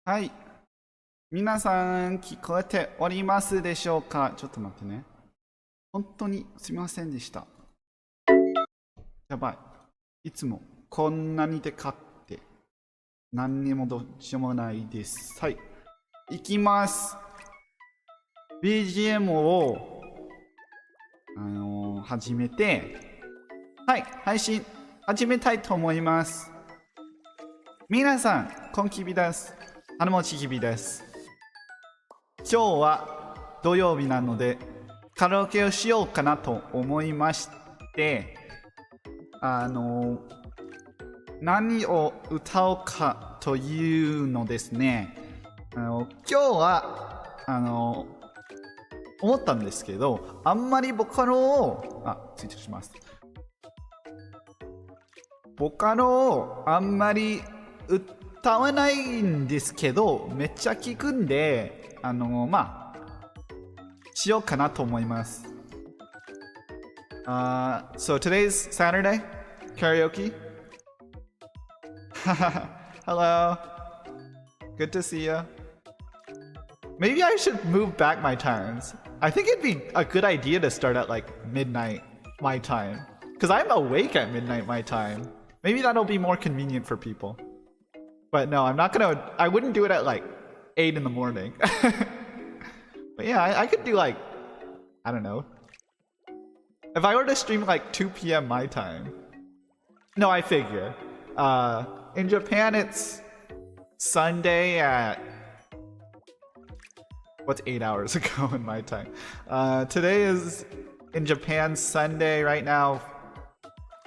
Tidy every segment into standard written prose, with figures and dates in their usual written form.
はい。皆さん聞こえておりますでしょうか？ちょっと待ってね。本当にすみませんでした。やばい。いつもこんなにでかって何にもどうしようもないです。はい。いきます。BGM を始めて、はい、配信始めたいと思います。皆さん、こんきびです。花持ちきびです。今日は土曜日なのでカラオケをしようかなと思いまして、何を歌おうかというのですね。今日は思ったんですけど、あんまりボカロを追加します。ボカロをあんまり歌わないんですけど、めっちゃ聞くんで、しようかなと思います。So today's Saturday, karaoke. Hello. Good to see you. Maybe I should move back my times. I think it'd be a good idea to start at like midnight my time, because I'm awake at midnight my time. Maybe that'll be more convenient for people. But no, I wouldn't do it at like 8 in the morning. But yeah, I could do like, I don't know. If I were to stream like 2 p.m. my time. No, I figure. In Japan, it's Sunday at... What's 8 hours ago in my time? Today is, in Japan, Sunday right now,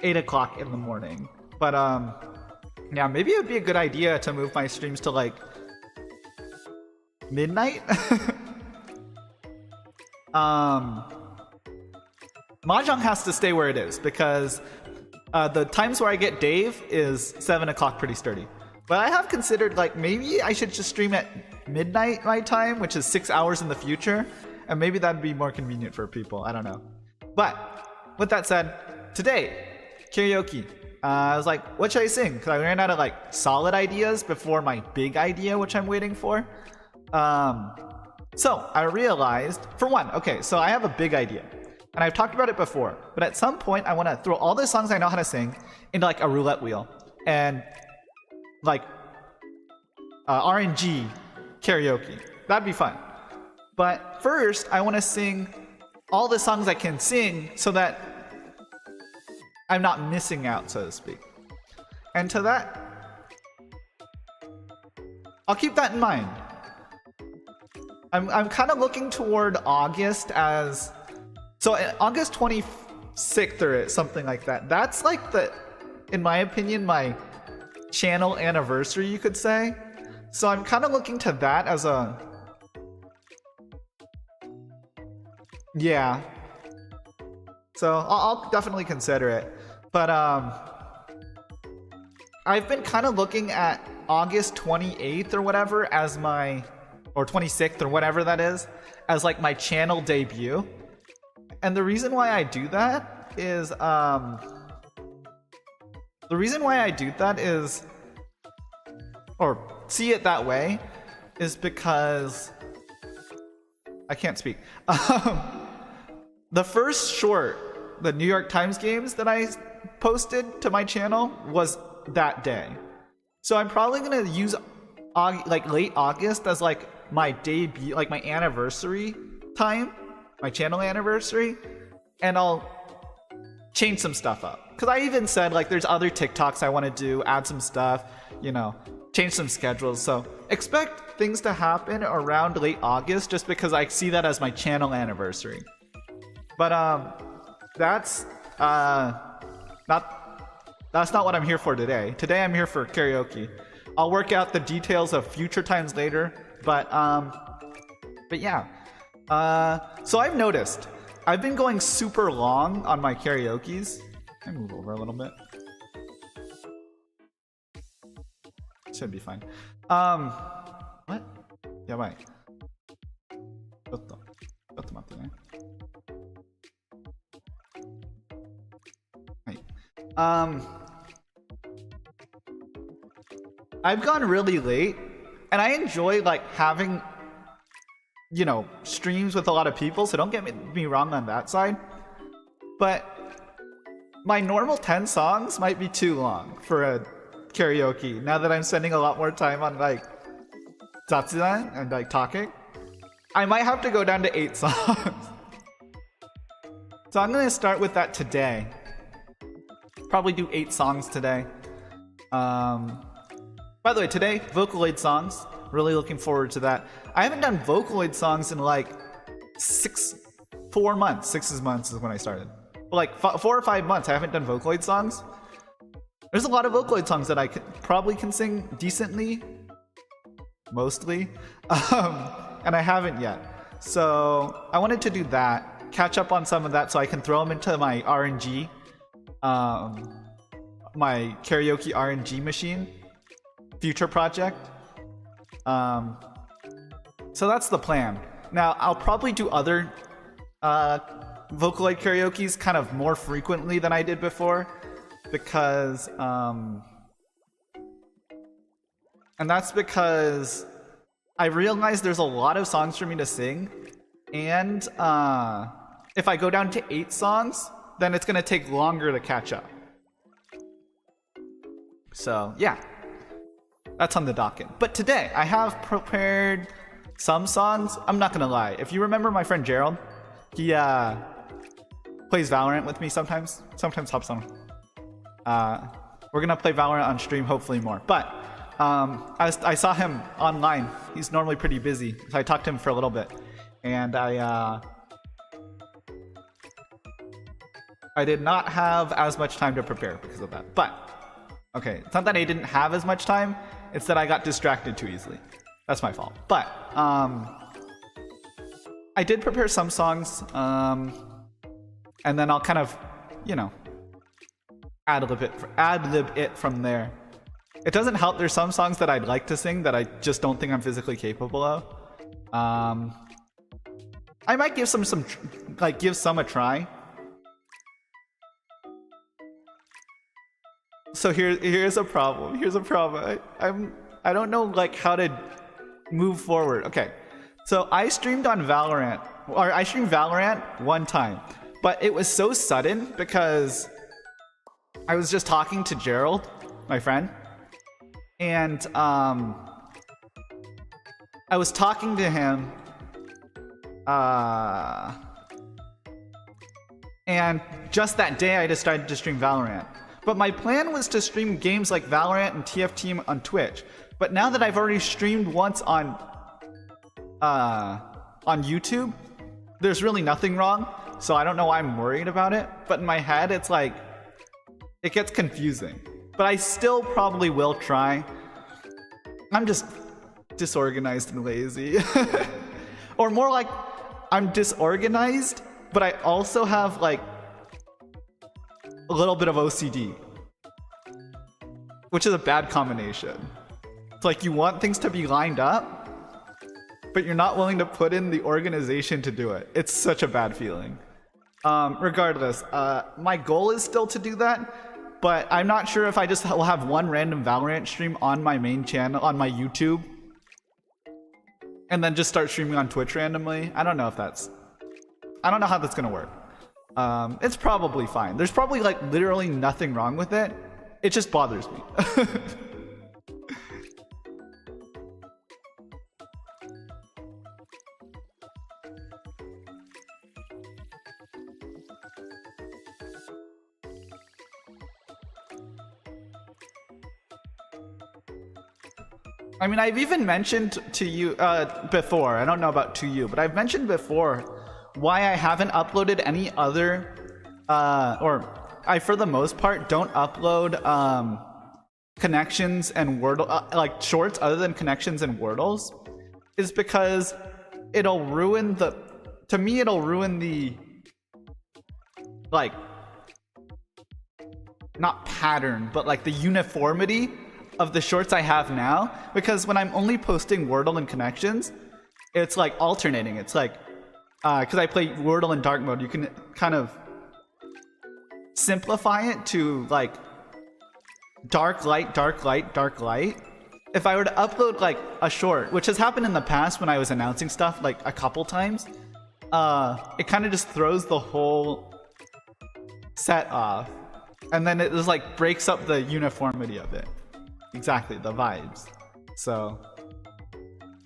8 o'clock in the morning. But, yeah, maybe it would be a good idea to move my streams to like midnight. Mahjong has to stay where it is because the times where I get Dave is 7 o'clock pretty sturdy. But I have considered like maybe I should just stream at midnight my time, which is 6 hours in the future, and maybe that'd be more convenient for people. I don't know. But with that said, today, karaoke. I was like, what should I sing? Because I ran out of like solid ideas before my big idea, which I'm waiting for. So I realized, for one, okay, so I have a big idea. And I've talked about it before. But at some point, I want to throw all the songs I know how to sing into like a roulette wheel. And like RNG karaoke. That'd be fun. But first, I want to sing all the songs I can sing so that I'm not missing out, so to speak. And to that, I'll keep that in mind. I'm kind of looking toward August as... So August 26th or something like that. That's like the, in my opinion, my channel anniversary, you could say. So I'm kind of looking to that as a... Yeah. So I'll definitely consider it. But I've been kind of looking at August 28th or whatever as my, or 26th or whatever that is, as like my channel debut. And the reason why I do that is, or see it that way, is because, I can't speak. The first short, the New York Times games that I posted to my channel was that day. So I'm probably gonna use like late August as like my debut, like my anniversary time, my channel anniversary, and I'll change some stuff up. Because I even said like there's other TikToks I want to do, add some stuff, you know, change some schedules. So expect things to happen around late August just because I see that as my channel anniversary. But that's not what I'm here for today. Today I'm here for karaoke. I'll work out the details of future times later, but yeah. So I've noticed I've been going super long on my karaokes. Let me move over a little bit. Should be fine. What? やばい。ちょっと待ってね。I've gone really late And I enjoy like having, you know, streams with a lot of people, so don't get me wrong on that side. But my normal 10 songs might be too long for a karaoke, now that I'm spending a lot more time on like zatsudan and like talking. I might have to go down to 8 songs. So I'm gonna start with that today. Probably do 8 songs today. By the way, today, Vocaloid songs. Really looking forward to that. I haven't done Vocaloid songs in like 4 months. 6 months is when I started. Like 4 or 5 months I haven't done Vocaloid songs. There's a lot of Vocaloid songs that I probably can sing decently. Mostly. And I haven't yet. So I wanted to do that. Catch up on some of that so I can throw them into my RNG. My karaoke RNG machine. Future project. So that's the plan. Now I'll probably do other Vocaloid karaokes kind of more frequently than I did before, because and that's because I realized there's a lot of songs for me to sing, and if I go down to 8 songs, then it's gonna take longer to catch up. So yeah, that's on the docket. But today I have prepared some songs. I'm not gonna lie, if you remember my friend Gerald, he plays Valorant with me sometimes hops on. We're gonna play Valorant on stream, hopefully more. But I saw him online. He's normally pretty busy, so I talked to him for a little bit, and I did not have as much time to prepare because of that. But okay, it's not that I didn't have as much time, it's that I got distracted too easily. That's my fault. But I did prepare some songs, and then I'll kind of, you know, ad-lib it from there. It doesn't help, there's some songs that I'd like to sing that I just don't think I'm physically capable of. I might give some a try. So here's a problem. I don't know like how to move forward. Okay. So I streamed Valorant one time, but it was so sudden because I was just talking to Gerald, my friend, and I was talking to him, and just that day I decided to stream Valorant. But my plan was to stream games like Valorant and TFT on Twitch. But now that I've already streamed once on YouTube, there's really nothing wrong. So I don't know why I'm worried about it. But in my head, it's like, it gets confusing. But I still probably will try. I'm just disorganized and lazy. Or more like, I'm disorganized, but I also have like a little bit of OCD, which is a bad combination. It's like you want things to be lined up, but you're not willing to put in the organization to do it. It's such a bad feeling. Regardless, my goal is still to do that, but I'm not sure if I just will have one random Valorant stream on my main channel, on my YouTube, and then just start streaming on Twitch randomly. I don't know how that's gonna work. It's probably fine. There's probably like literally nothing wrong with it. It just bothers me. I mean, I've even mentioned to you before, I don't know about to you, but I've mentioned before why I haven't uploaded any other, or I, for the most part, don't upload connections and Wordle, like shorts other than connections and Wordles, is because it'll ruin the, to me, it'll ruin the, like, not pattern, but like the uniformity of the shorts I have now. Because when I'm only posting Wordle and connections, it's like alternating. It's like, because I play Wordle in dark mode, you can kind of simplify it to like dark light, dark light, dark light. if I were to upload like a short, which has happened in the past when I was announcing stuff like a couple times, it kind of just throws the whole set off, and then it just like breaks up the uniformity of it. Exactly, the vibes. So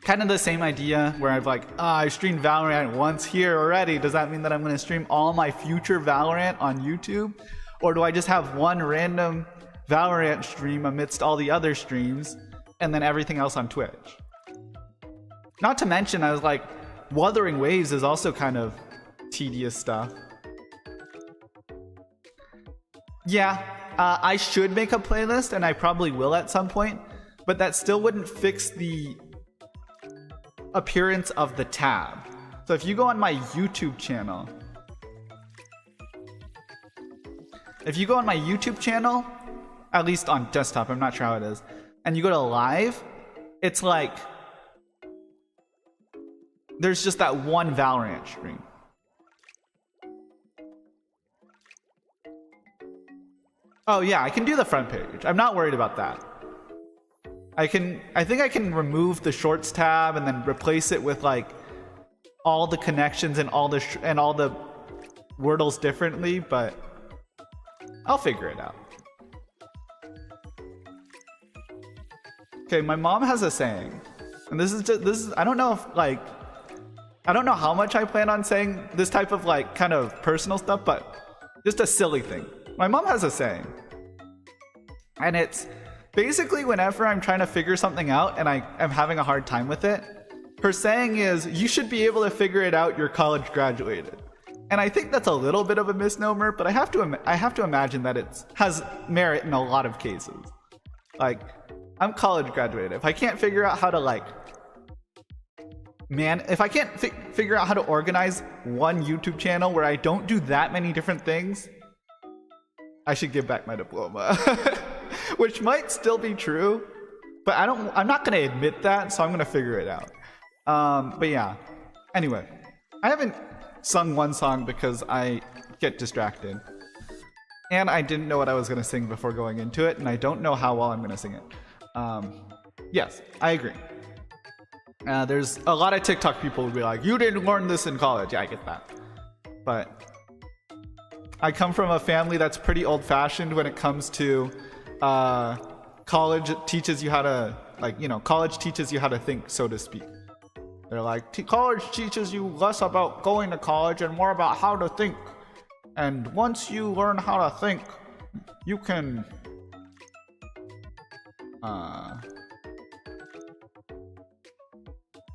kind of the same idea where I've like, I streamed Valorant once here already. Does that mean that I'm going to stream all my future Valorant on YouTube? Or do I just have one random Valorant stream amidst all the other streams and then everything else on Twitch? Not to mention, I was like, Wuthering Waves is also kind of tedious stuff. Yeah, I should make a playlist, and I probably will at some point, but that still wouldn't fix the appearance of the tab. So if you go on my YouTube channel, at least on desktop, I'm not sure how it is, and you go to live, it's like there's just that one Valorant stream. Oh yeah, I can do the front page. I'm not worried about that. I think I can remove the shorts tab and then replace it with like all the connections and all the Wordles differently, but I'll figure it out. Okay, my mom has a saying, and this is I don't know if like, I don't know how much I plan on saying this type of like kind of personal stuff, but just a silly thing. My mom has a saying, and it's basically whenever I'm trying to figure something out and I am having a hard time with it, her saying is, you should be able to figure it out, you're college graduated. And I think that's a little bit of a misnomer, but I have to imagine that it has merit in a lot of cases. Like, I'm college graduated. If I can't figure out how to like, if I can't figure out how to organize one YouTube channel where I don't do that many different things, I should give back my diploma. Which might still be true, but I'm not going to admit that, so I'm going to figure it out. But yeah. Anyway, I haven't sung one song because I get distracted. And I didn't know what I was going to sing before going into it, and I don't know how well I'm going to sing it. Yes, I agree. There's a lot of TikTok people who be like, you didn't learn this in college. Yeah, I get that. But I come from a family that's pretty old-fashioned when it comes to college teaches you how to, like, you know, college teaches you how to think, so to speak. They're like, college teaches you less about going to college and more about how to think. And once you learn how to think, you can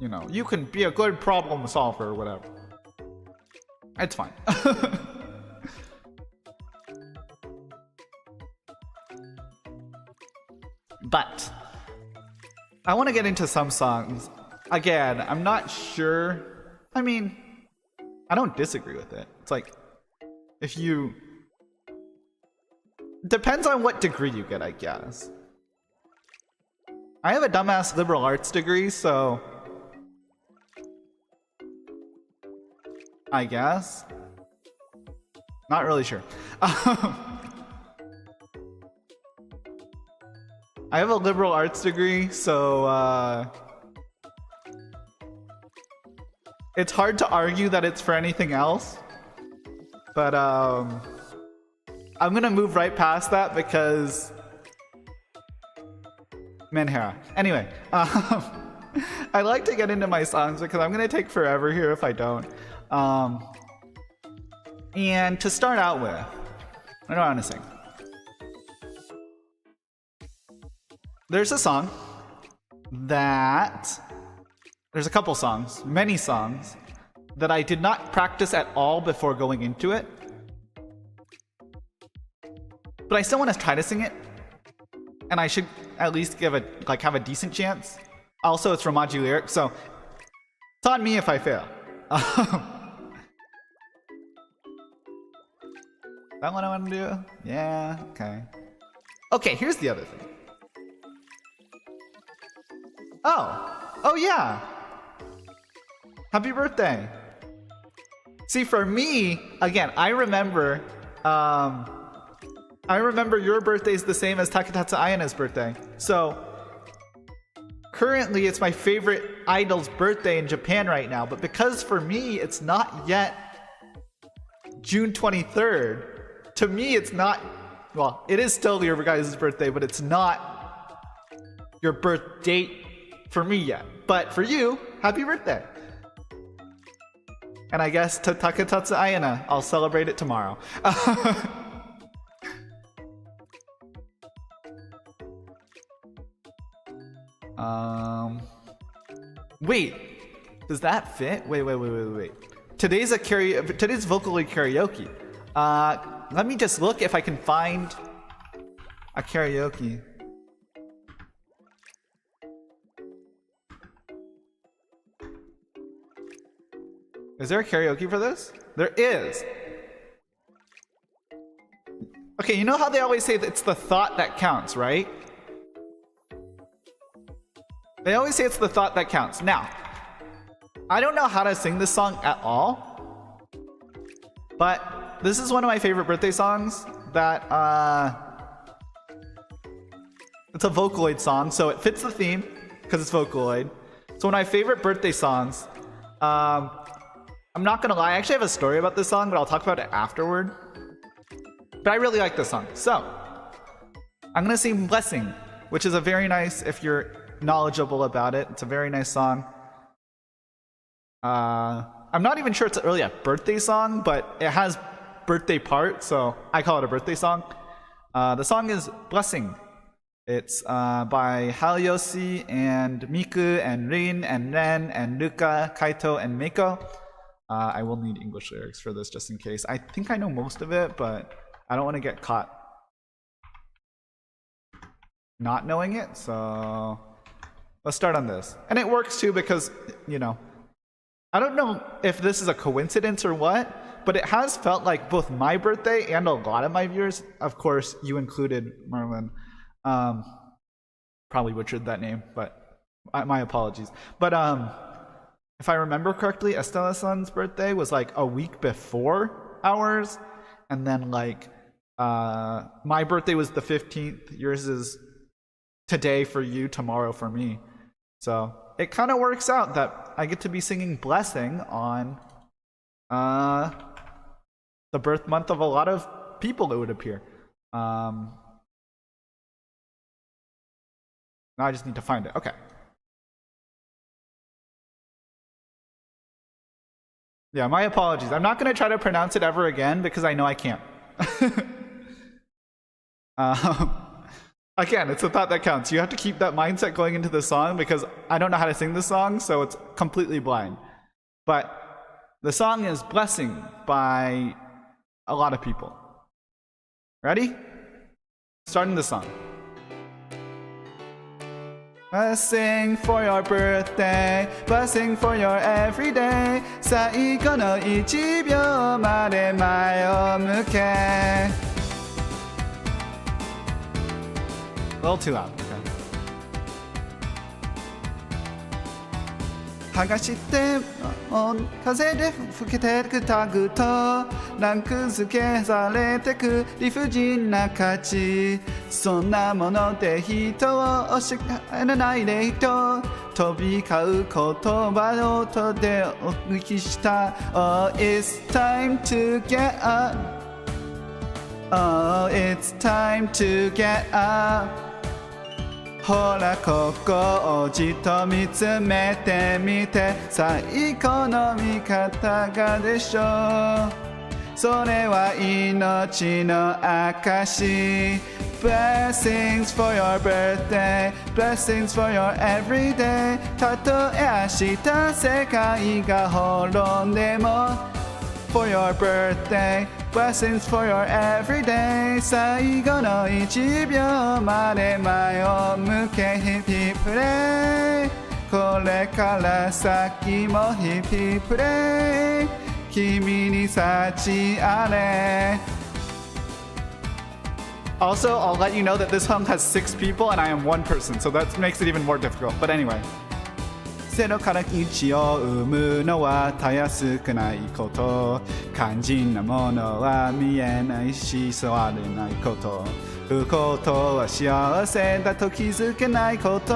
you know, you can be a good problem solver or whatever. It's fine. But I want to get into some songs. Again, I'm not sure. I mean, I don't disagree with it. It's like, if you... Depends on what degree you get, I guess. I have a dumbass liberal arts degree, so... I guess. Not really sure. I have a liberal arts degree, so it's hard to argue that it's for anything else. But I'm gonna move right past that because Menhera. Anyway, I like to get into my songs because I'm gonna take forever here if I don't. And to start out with, what do I want to sing? There's a song that... There's a couple songs, many songs, that I did not practice at all before going into it. But I still want to try to sing it. And I should at least give it, like, have a decent chance. Also, it's Romaji lyrics, so it's on me if I fail. That what I want to do? Yeah, okay. Okay, here's the other thing. Oh yeah. Happy birthday. See, for me, again, I remember your birthday is the same as Taketatsu Ayane's birthday. So currently it's my favorite idol's birthday in Japan right now, but because for me it's not yet June 23rd, to me it's not, well, it is still your guys' birthday, but it's not your birth date for me yet. But for you, happy birthday. And I guess to Taketatsu Ayana, I'll celebrate it tomorrow. Wait, does that fit? Wait. Today's Vocaloid karaoke. Let me just look if I can find a karaoke. Is there a karaoke for this? There is. Okay, you know how they always say that it's the thought that counts, right? They always say it's the thought that counts. Now, I don't know how to sing this song at all, but this is one of my favorite birthday songs that, it's a Vocaloid song, so it fits the theme, because it's Vocaloid. So one of my favorite birthday songs, I'm not gonna lie, I actually have a story about this song, but I'll talk about it afterward. But I really like this song. So, I'm gonna sing Blessing, which is a very nice, if you're knowledgeable about it, it's a very nice song. I'm not even sure it's really a birthday song, but it has birthday part, so I call it a birthday song. The song is Blessing. It's by Hayoshi and Miku and Rin and Ren and Luka, Kaito and Meiko. I will need English lyrics for this just in case. I think I know most of it, but I don't want to get caught not knowing it, so let's start on this. And it works too because, you know, I don't know if this is a coincidence or what, but it has felt like both my birthday and a lot of my viewers, of course, you included, Merlin, probably butchered that name, but my apologies. But if I remember correctly, Estella-san's birthday was like a week before ours, and then like my birthday was the 15th, yours is today for you, tomorrow for me. So it kind of works out that I get to be singing Blessing on the birth month of a lot of people, it would appear. Now I just need to find it. Okay. Yeah, my apologies. I'm not going to try to pronounce it ever again because I know I can't. Again, it's the thought that counts. You have to keep that mindset going into the song because I don't know how to sing the song, so it's completely blind. But the song is Blessing by a lot of people. Ready? Starting the song. Blessing for your birthday, blessing for your everyday. 最後の1秒まで前を向け。A little too loud. Okay. 剥がして風で吹けてくタグとランク付けされてく理不尽な価値そんなもので人を押し返らないで人飛び交う言葉の音でお聞きした Oh, it's time to get up Oh, it's time to get upほらここをじっと見つめてみて最高の見方がでしょうそれは命の証 Blessings for your birthday Blessings for your everyday たとえ明日世界が滅んでも For your birthday Blessings for your everyday 最後の1秒まで前を向けヒッピープレイこれから先もヒッピープレイ君に幸あれ Also, I'll let you know that this song has 6 people and I am 1 person, so that makes it even more difficult. But anyway. 0から1を生むのはたやすくないこと肝心なものは見えないし座れないこと不幸とは幸せだと気づけないこと、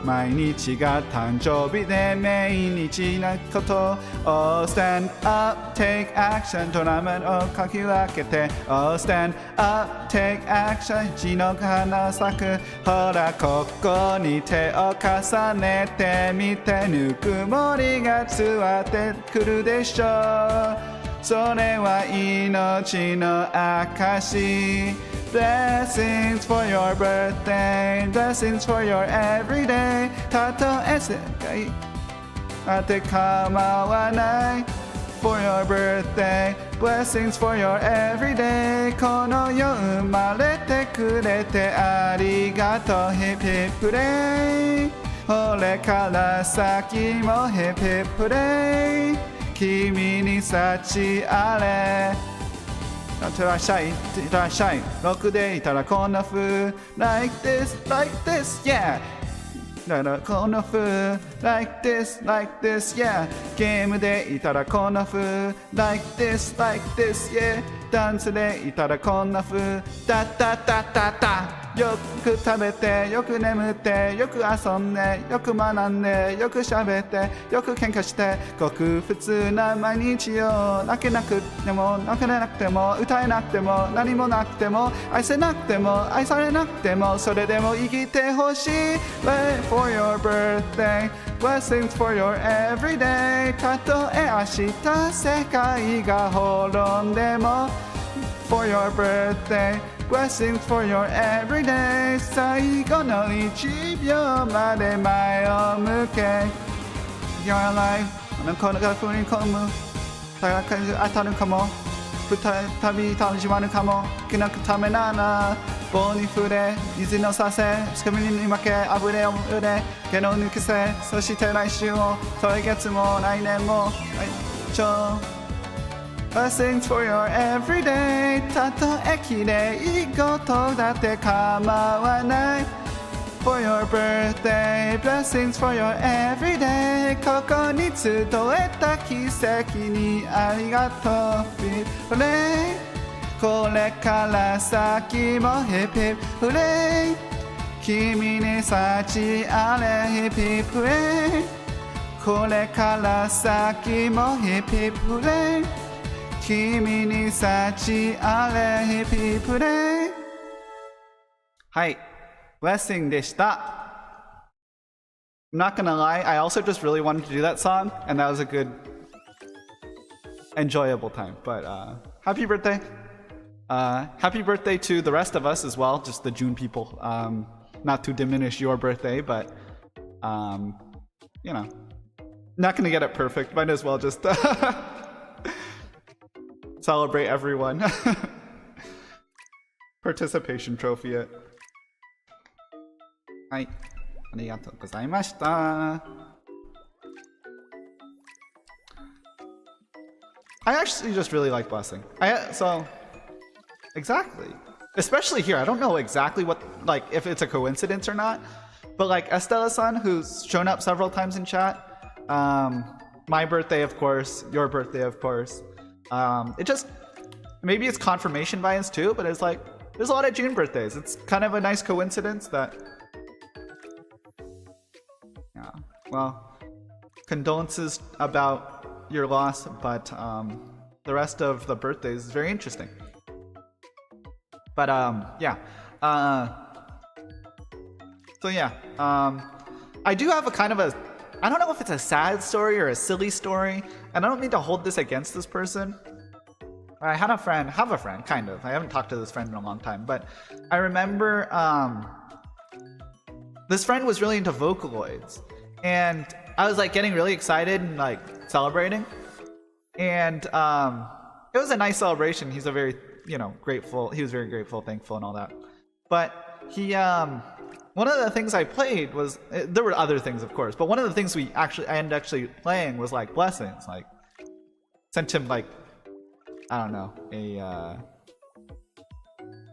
毎日が誕生日で毎日なこと、 Oh stand up take action と名前を書き分けて、 Oh stand up take action 一の花咲く、ほらここに手を重ねてみて、ぬくもりが伝わってくるでしょう、それは命の証。 Blessings for your birthday, blessings for your everyday. たとえ世界あって構わない。 For your birthday, blessings for your everyday. この世生まれてくれてありがとう。 Hip hip hooray。 これから先も Hip hip hooray。 君に幸あれ。いってらっしゃい、いってらっしゃい。ロックでいたらこんな風 Like this, like this, yeah。 だからこんな風 Like this, like this, yeah。 ゲームでいたらこんな風 Like this, like this, yeah。 ダンスでいたらこんな風ダッダッダッダッダ。よく食べてよく眠ってよく遊んでよく学んでよく喋ってよく喧嘩して、ごく普通な毎日よ。泣けなくても泣けなくても歌えなくても何もなくても愛せなくても愛されなくても、それでも生きてほしい。 Wait for your birthday, blessings for your everyday。 たとえ明日世界が滅んでも For your birthday, blessings for your everyday。 最後の1秒まで前を向け You're alive。 あの子が振り込む高く当たるかも、再び始まるかも。気なくためなら棒に触れ水のさせ、仕組みに負け油れを売れ毛の抜けせ、そして来週も来月も来年も一応Blessings for your everyday。 たとえきれい事だって構わない。 For your birthday, blessings for your everyday。 ここに集えた奇跡にありがとう。これから先も Hip hip hooray。 君に幸あれ Hip hip hooray。 これから先も Hip hip hooray。君に幸あれ Hip hip hooray。 はい、Blessing でした。 I'm not gonna lie, I also just really wanted to do that song, and that was a good, enjoyable time. But happy birthday. Happy birthday to the rest of us as well, just the June people. Not to diminish your birthday, but you know, not gonna get it perfect. Might as well just celebrate everyone. Participation trophy it. はい、ありがとうございました。I actually just really like Blessing. So exactly. Especially here, I don't know exactly what, like, if it's a coincidence or not, but like Estella-san, who's shown up several times in chat, my birthday, of course, your birthday, of course. It just, maybe it's confirmation bias too, but it's like, there's a lot of June birthdays. It's kind of a nice coincidence that, yeah, well, condolences about your loss, but the rest of the birthdays is very interesting. But yeah, so yeah, I do have a kind of a, I don't know if it's a sad story or a silly story, and I don't mean to hold this against this person. I had a friend, have a friend, kind of. I haven't talked to this friend in a long time, but I remember this friend was really into Vocaloids, and I was like getting really excited and like celebrating, and it was a nice celebration. He's a very, you know, grateful. He was very grateful, thankful, and all that. But he, one of the things I played was, there were other things, of course, but one of the things I ended up playing was like Blessings. Like, sent him like, I don't know,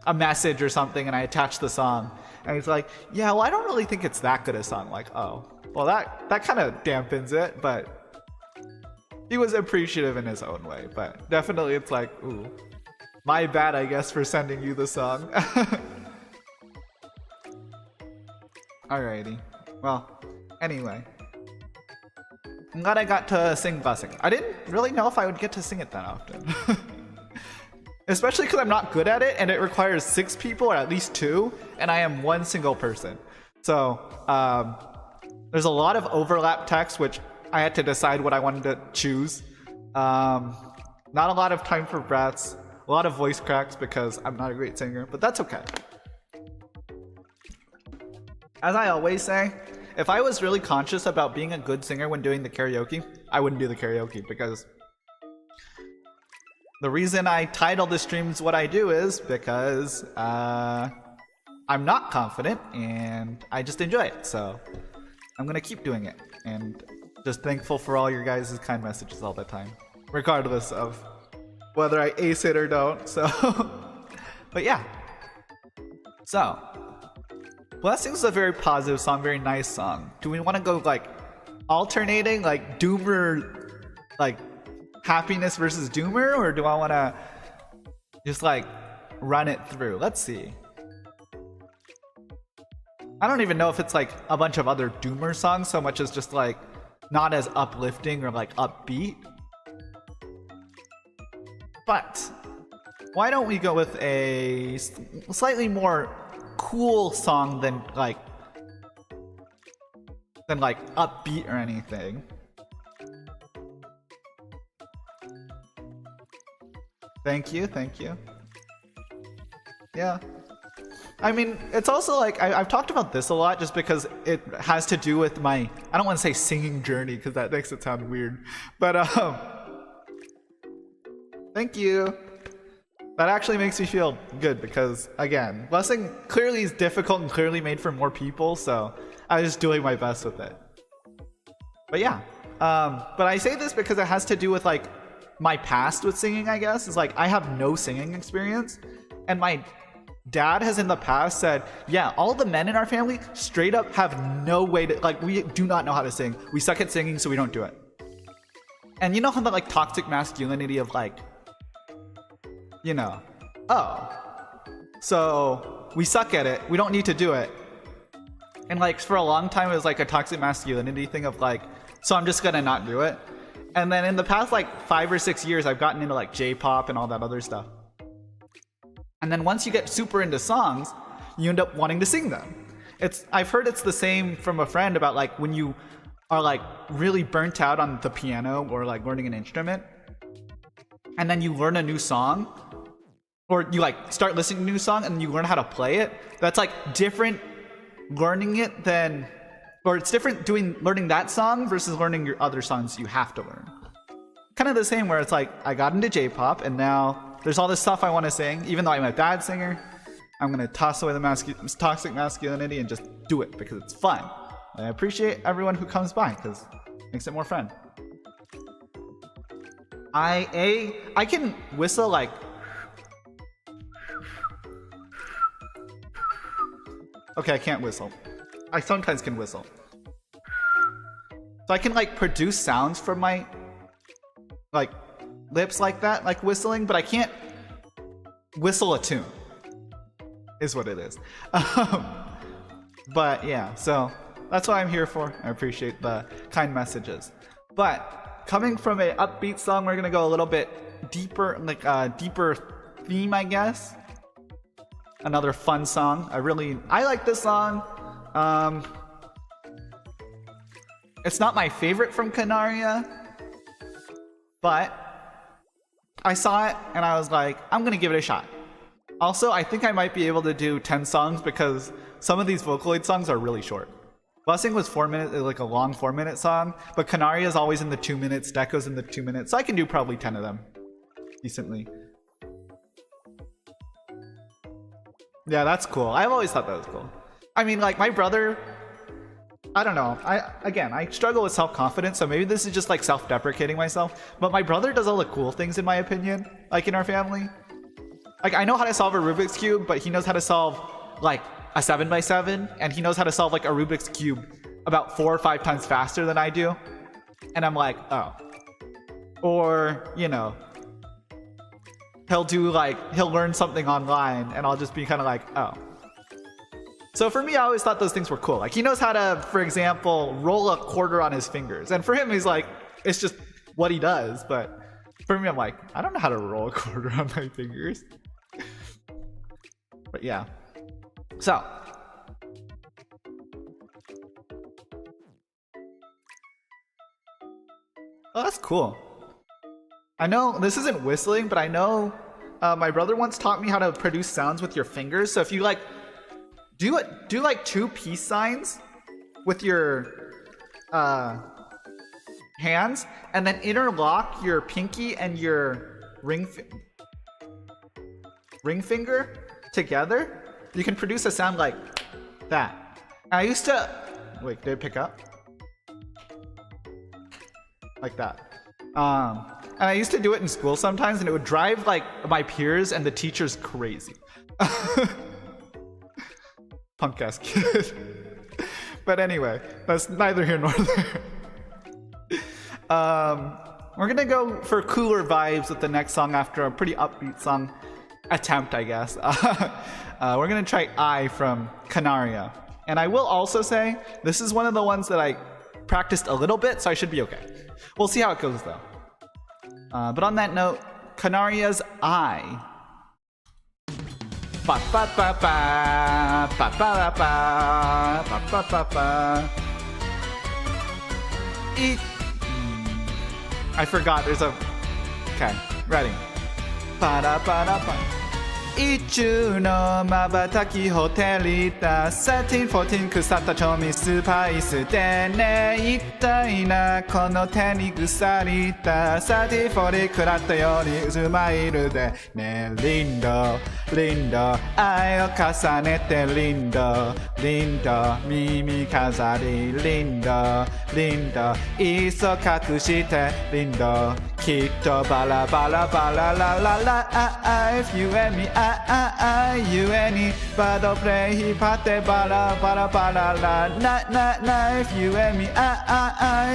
a message or something, and I attached the song, and he's like, yeah, well, I don't really think it's that good a song. Like, oh, well, that kind of dampens it, but he was appreciative in his own way. But definitely it's like, ooh, my bad, I guess, for sending you the song. Alrighty. Well, anyway. I'm glad I got to sing Blessing. I didn't really know if I would get to sing it that often. Especially because I'm not good at it and it requires 6 people or at least 2, and I am one single person. So, there's a lot of overlap text, which I had to decide what I wanted to choose. Not a lot of time for breaths, a lot of voice cracks because I'm not a great singer, but that's okay. As I always say, if I was really conscious about being a good singer when doing the karaoke, I wouldn't do the karaoke because the reason I title the streams what I do is because I'm not confident and I just enjoy it. So I'm gonna keep doing it and just thankful for all your guys' kind messages all the time, regardless of whether I ace it or don't. So, but yeah. So, Blessings is a very positive song, very nice song. Do we want to go like alternating, like doomer, like happiness versus doomer, or do I want to just like run it through? Let's see. I don't even know if it's like a bunch of other doomer songs so much as just like not as uplifting or like upbeat. But why don't we go with a slightly more cool song than like upbeat or anything. Thank you. Yeah. I mean, it's also like, I've talked about this a lot just because it has to do with my, I don't want to say singing journey because that makes it sound weird. But, thank you. That actually makes me feel good because, again, Blessing clearly is difficult and clearly made for more people, so I was just doing my best with it. But yeah, but I say this because it has to do with like my past with singing, I guess. It's like I have no singing experience, and my dad has in the past said, yeah, all the men in our family straight up have no way to, like, we do not know how to sing. We suck at singing, so we don't do it. And you know how the like toxic masculinity of like, you know, oh, so we suck at it, we don't need to do it. And like for a long time it was like a toxic masculinity thing of like, so I'm just gonna not do it. And then in the past like 5 or 6 years I've gotten into like J-pop and all that other stuff. And then once you get super into songs, you end up wanting to sing them. I've heard it's the same from a friend about like when you are like really burnt out on the piano or like learning an instrument, and then you learn a new song, or you like start listening to a new song and you learn how to play it. That's like different learning it than, or it's different learning that song versus learning your other songs you have to learn. Kind of the same where it's like I got into J-pop and now there's all this stuff I want to sing. Even though I'm a bad singer, I'm gonna toss away the toxic masculinity and just do it because it's fun. I appreciate everyone who comes by because it makes it more fun. I can whistle like, okay, I can't whistle. I sometimes can whistle. So I can like produce sounds from my like lips like that, like whistling, but I can't whistle a tune, is what it is. But yeah, so that's what I'm here for. I appreciate the kind messages. But coming from an upbeat song, we're gonna go a little bit deeper, like a deeper theme, I guess. Another fun song. I like this song. It's not my favorite from Canaria, but I saw it and I was like, I'm gonna give it a shot. Also, I think I might be able to do 10 songs because some of these Vocaloid songs are really short. Blessing was 4 minutes, like a long 4-minute song, but Canaria is always in the 2 minutes, Deco's in the 2 minutes, so I can do probably 10 of them decently. Yeah, that's cool. I've always thought that was cool. I mean, like my brother, I don't know. I struggle with self-confidence, so maybe this is just like self-deprecating myself, but my brother does all the cool things in my opinion, like in our family. Like I know how to solve a Rubik's Cube, but he knows how to solve like a 7x7, and he knows how to solve like a Rubik's Cube about 4 or 5 times faster than I do. And I'm like, oh. Or, you know, he'll learn something online and I'll just be kind of like, oh. So for me, I always thought those things were cool. Like he knows how to, for example, roll a quarter on his fingers. And for him, he's like, it's just what he does. But for me, I'm like, I don't know how to roll a quarter on my fingers. But yeah. So. Oh, that's cool. I know this isn't whistling, but I know my brother once taught me how to produce sounds with your fingers. So if you like do like two peace signs with your hands, and then interlock your pinky and your ring finger together, you can produce a sound like that. I used to wait. Did it pick up? Like that. And I used to do it in school sometimes, and it would drive like my peers and the teachers crazy. Punk ass kid. But anyway, that's neither here nor there. We're gonna go for cooler vibes with the next song after a pretty upbeat song attempt, I guess. We're gonna try I from Canaria. And I will also say, this is one of the ones that I practiced a little bit, so I should be okay. We'll see how it goes though. But on that note, Canaria's I. Ba ba ba ba ba ba ba ba ba ba ba. I forgot. There's a. Okay, ready. Ba da ba da ba. 一中の瞬きほてりだ13、14腐った調味スパイスでね一体なこの手に腐りだ30、40食らったようにスマイルでねリンドリンド愛を重ねてリンドリンド耳飾りリンドリンドいっそ隠してリンドきっとバラバラバララララIf you and me you and me バドプレイ引っ張ってバラバラバララな If you and me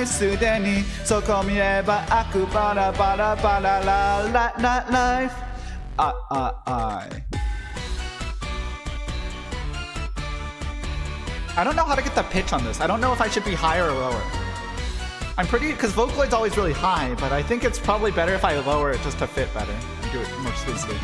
すでにそこ見れば悪バラバラバララララ Life I don't know how to get the pitch on this. I don't know if I should be higher or lower. I'm pretty, because Vocaloid's always really high, but I think it's probably better if I lower it just to fit better and do it more smoothly.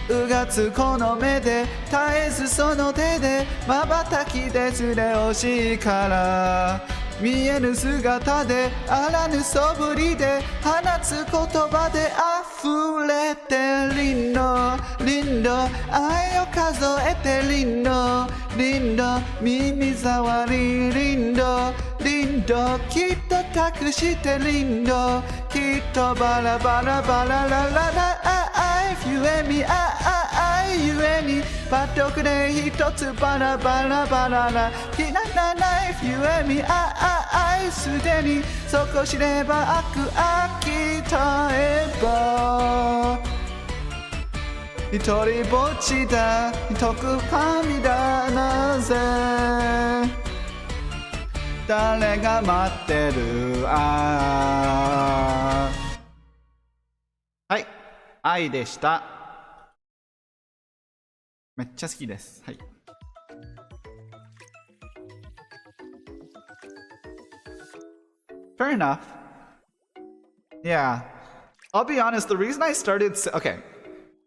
うがつこの目で絶えずその手で瞬きでずれ惜しいから見えぬ姿であらぬ素振りで放つ言葉で溢れてリンドリンド愛を数えてリンドリンド耳障りリンドリンドきっと託してリンドきっとバラバラバララララIf you and me you and me バッドクで一つバラバラバララきななな If you and meすでにそこ知れば悪飽き絶えば一人ぼっちだ特神だなぜ誰が待ってるはい愛でしためっちゃ好きですはいFair enough. Yeah. I'll be honest, the reason I started... Okay.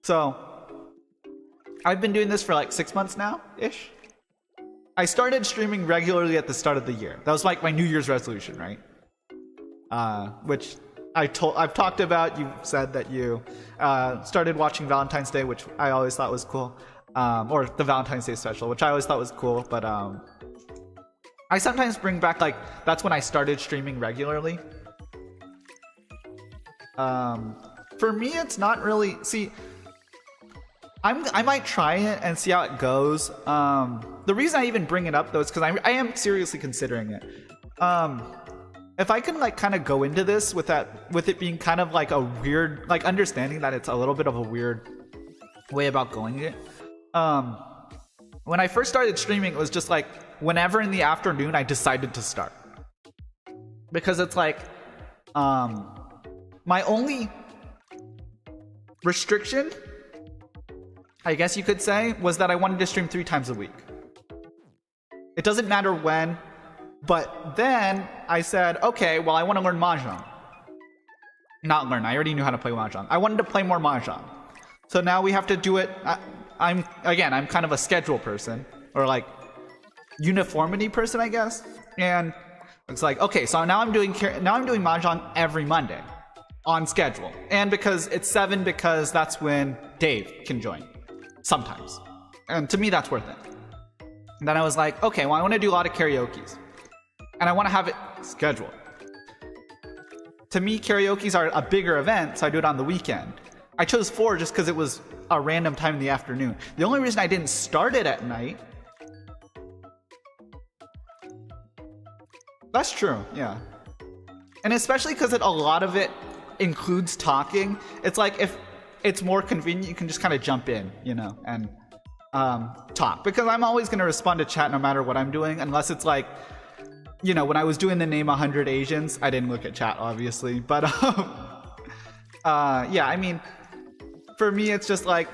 So, I've been doing this for like 6 months now-ish. I started streaming regularly at the start of the year. That was like my New Year's resolution, right? Which I've talked about. You said that you started watching Valentine's Day, which I always thought was cool. Or the Valentine's Day special, which I always thought was cool. But I sometimes bring back, like, that's when I started streaming regularly. For me, it's not really... See, I might try it and see how it goes. The reason I even bring it up, though, is because I am seriously considering it. If I can, like, kind of go into this with it being kind of like a weird... Like, understanding that it's a little bit of a weird way about going it. When I first started streaming, it was just like... Whenever in the afternoon I decided to start. Because it's like, my only restriction, I guess you could say, was that I wanted to stream 3 times a week. It doesn't matter when. But then I said, okay, well, I want to learn Mahjong. Not learn, I already knew how to play Mahjong. I wanted to play more Mahjong. So now we have to do it. I'm kind of a schedule person, or like uniformity person, I guess. And it's like, okay, so now I'm doing Mahjong every Monday on schedule. And because it's 7, because that's when Dave can join sometimes. And to me, that's worth it. And then I was like, okay, well, I want to do a lot of karaokes. And I want to have it scheduled. To me, karaokes are a bigger event, so I do it on the weekend. I chose 4 just because it was a random time in the afternoon. The only reason I didn't start it at night... That's true, yeah. And especially because a lot of it includes talking. It's like if it's more convenient, you can just kind of jump in, and talk. Because I'm always going to respond to chat no matter what I'm doing, unless it's like... when I was doing the name 100 Asians, I didn't look at chat, obviously. But, yeah, I mean, for me, it's just like,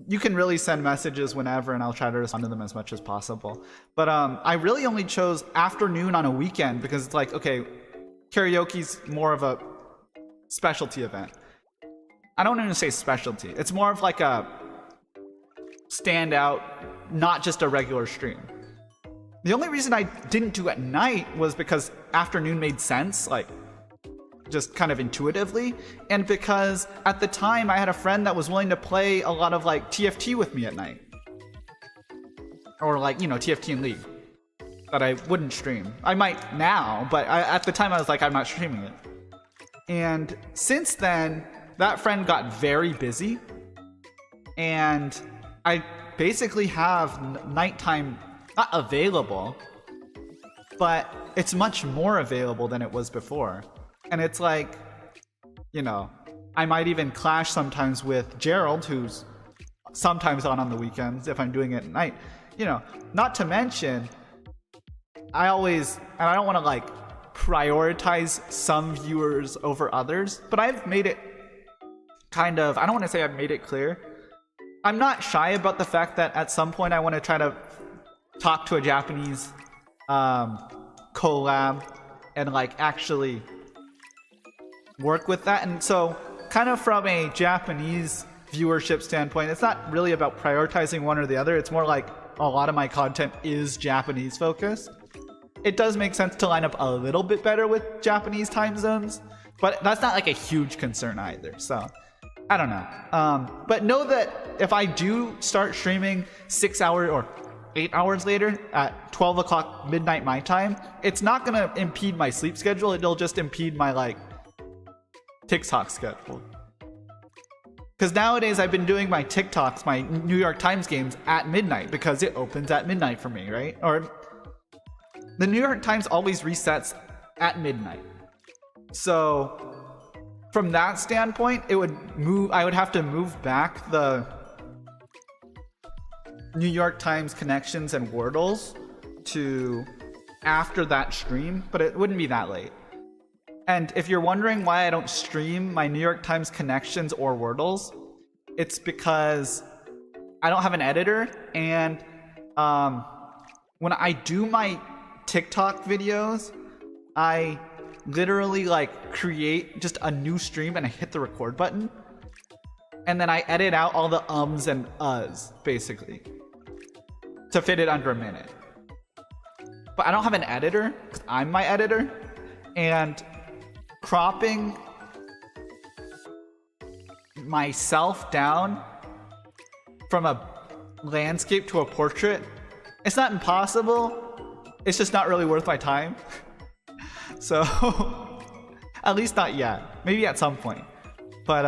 you can really send messages whenever, and I'll try to respond to them as much as possible. But I really only chose afternoon on a weekend because it's like, okay, karaoke's more of a specialty event. I don't even say specialty. It's more of like a standout, not just a regular stream. The only reason I didn't do at night was because afternoon made sense, like just kind of intuitively, and because at the time I had a friend that was willing to play a lot of like TFT with me at night. Or like, TFT and League that I wouldn't stream. I might now, but at the time I was like, I'm not streaming it. And since then, that friend got very busy, and I basically have nighttime not available, but it's much more available than it was before. And it's like, I might even clash sometimes with Gerald, who's sometimes on the weekends if I'm doing it at night. Not to mention, I don't want to like prioritize some viewers over others, but I've made it kind of, I don't want to say I've made it clear. I'm not shy about the fact that at some point I want to try to talk to a Japanese collab and like actually work with that. And so kind of from a Japanese viewership standpoint, it's not really about prioritizing one or the other. It's more like a lot of my content is Japanese focused. It does make sense to line up a little bit better with Japanese time zones, but that's not like a huge concern either. So I don't know. But know that if I do start streaming 6 hours or 8 hours later at 12 o'clock midnight my time, it's not going to impede my sleep schedule. It'll just impede my like TikTok schedule. Because nowadays I've been doing my TikToks, my New York Times games at midnight because it opens at midnight for me, right? Or the New York Times always resets at midnight. So from that standpoint, I would have to move back the New York Times connections and Wordles to after that stream, but it wouldn't be that late. And if you're wondering why I don't stream my New York Times connections or Wordles, it's because I don't have an editor, and when I do my TikTok videos, I literally like create just a new stream and I hit the record button, and then I edit out all the ums and uhs basically to fit it under a minute. But I don't have an editor because I'm my editor, and cropping myself down from a landscape to a portrait, it's not impossible, it's just not really worth my time. So at least not yet, maybe at some point. But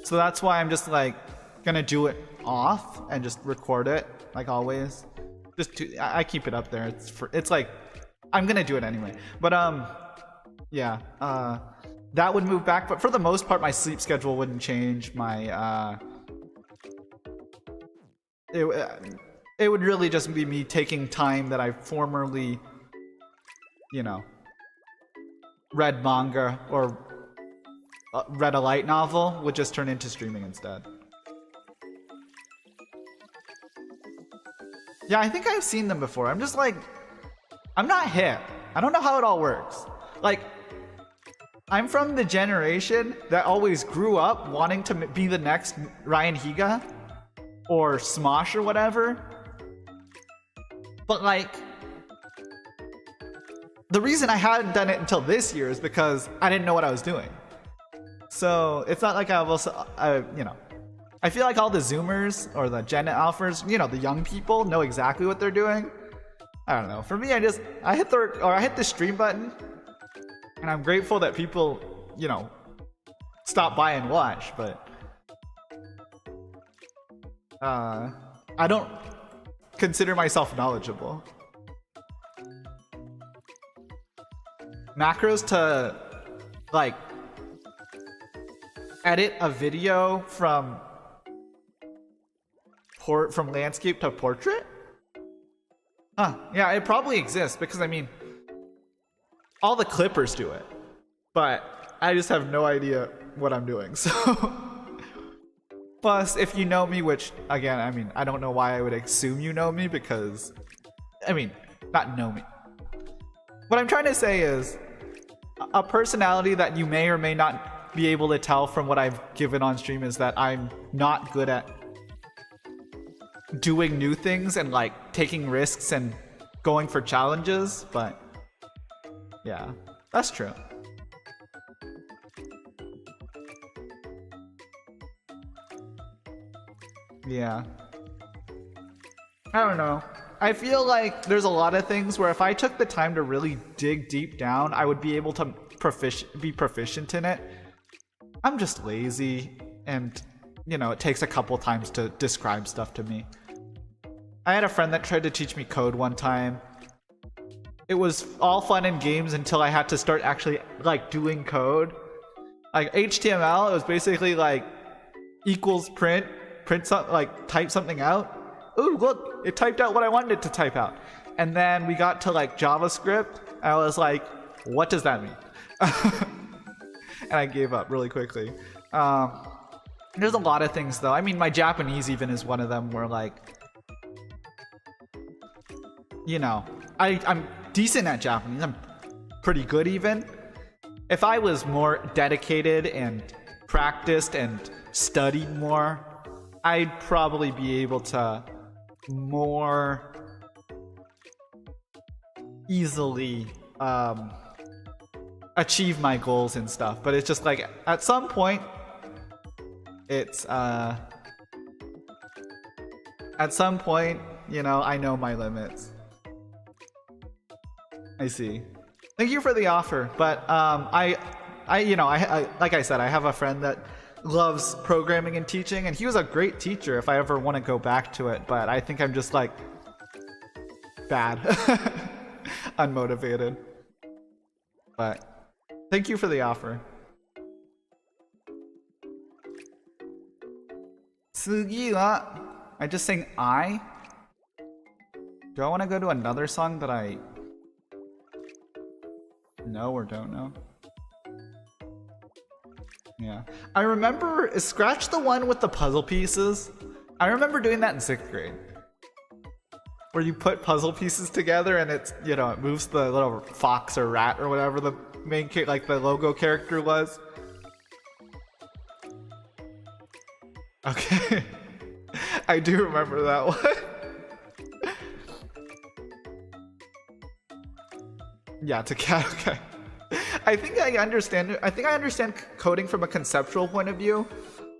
so that's why I'm just like gonna do it off and just record it like always. I keep it up there. It's like I'm gonna do it anyway. But yeah, that would move back, but for the most part my sleep schedule wouldn't change. My it would really just be me taking time that I formerly, read manga or read a light novel, would just turn into streaming instead. Yeah, I think I've seen them before. I'm just like, I'm not hip. I don't know how it all works. Like, I'm from the generation that always grew up wanting to be the next Ryan Higa or Smosh or whatever. But like, the reason I hadn't done it until this year is because I didn't know what I was doing. So it's not like I've also, you know, I feel like all the Zoomers or the Gen Alphas, you know, the young people know exactly what they're doing. I don't know. For me, I hit the stream button, and I'm grateful that people, you know, stop by and watch. But I don't consider myself knowledgeable. Macros to like edit a video from landscape to portrait? Huh, yeah, it probably exists because I mean all the clippers do it, but I just have no idea what I'm doing. So plus, if you know me, which again, I mean, I don't know why I would assume you know me because, I mean, not know me. What I'm trying to say is a personality that you may or may not be able to tell from what I've given on stream is that I'm not good at doing new things and like taking risks and going for challenges, but yeah, that's true. Yeah. I don't know. I feel like there's a lot of things where if I took the time to really dig deep down, I would be able to be proficient in it. I'm just lazy and, you know, it takes a couple times to describe stuff to me. I had a friend that tried to teach me code one time. It was all fun and games until I had to start actually like doing code. Like HTML, it was basically like equals print something, like type something out. Ooh, look, it typed out what I wanted it to type out. And then we got to like JavaScript. I was like, what does that mean? And I gave up really quickly. There's a lot of things though. I mean, my Japanese even is one of them where like, you know, I'm decent at Japanese. I'm pretty good even. If I was more dedicated and practiced and studied more, I'd probably be able to more easily achieve my goals and stuff. But it's just like at some point it's at some point, you know, I know my limits. I see. Thank you for the offer, but I like I said, I have a friend that loves programming and teaching, and he was a great teacher if I ever want to go back to it, but I think I'm just like bad. Unmotivated. But thank you for the offer. 次は I just sang I. Do I want to go to another song that I know or don't know? Yeah. I remember, scratch the one with the puzzle pieces. I remember doing that in 6th grade. Where you put puzzle pieces together and it's, you know, it moves the little fox or rat or whatever the main like the logo character was. Okay. I do remember that one. Yeah, to cat, okay. I think I understand coding from a conceptual point of view,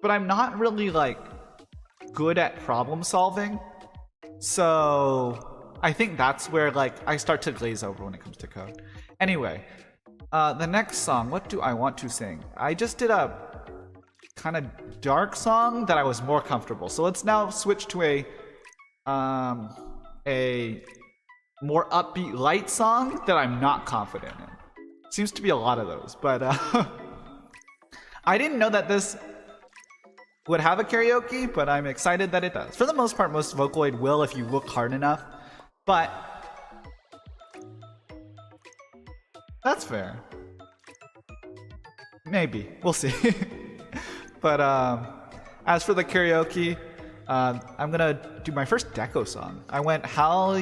but I'm not really like good at problem solving. So I think that's where like I start to glaze over when it comes to code. Anyway, the next song, what do I want to sing? I just did a kind of dark song that I was more comfortable. So let's now switch to a more upbeat light song that I'm not confident in. Seems to be a lot of those, but I didn't know that this would have a karaoke, but I'm excited that it does. For the most part, most Vocaloid will if you look hard enough, but that's fair. Maybe. We'll see. But as for the karaoke, I'm gonna do my first Deco song. I went how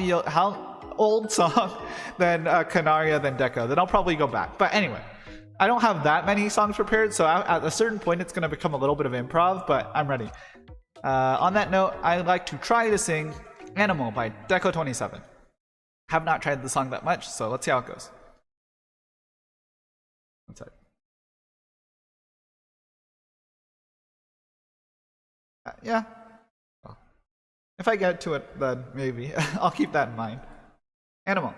old song, then Canaria, then Deco. Then I'll probably go back. But anyway, I don't have that many songs prepared, so at a certain point it's gonna become a little bit of improv, but I'm ready. On that note, I'd like to try to sing Animal by Deco27. Have not tried the song that much, so let's see how it goes. That's it. Yeah. Well, if I get to it, then maybe. I'll keep that in mind. Animal.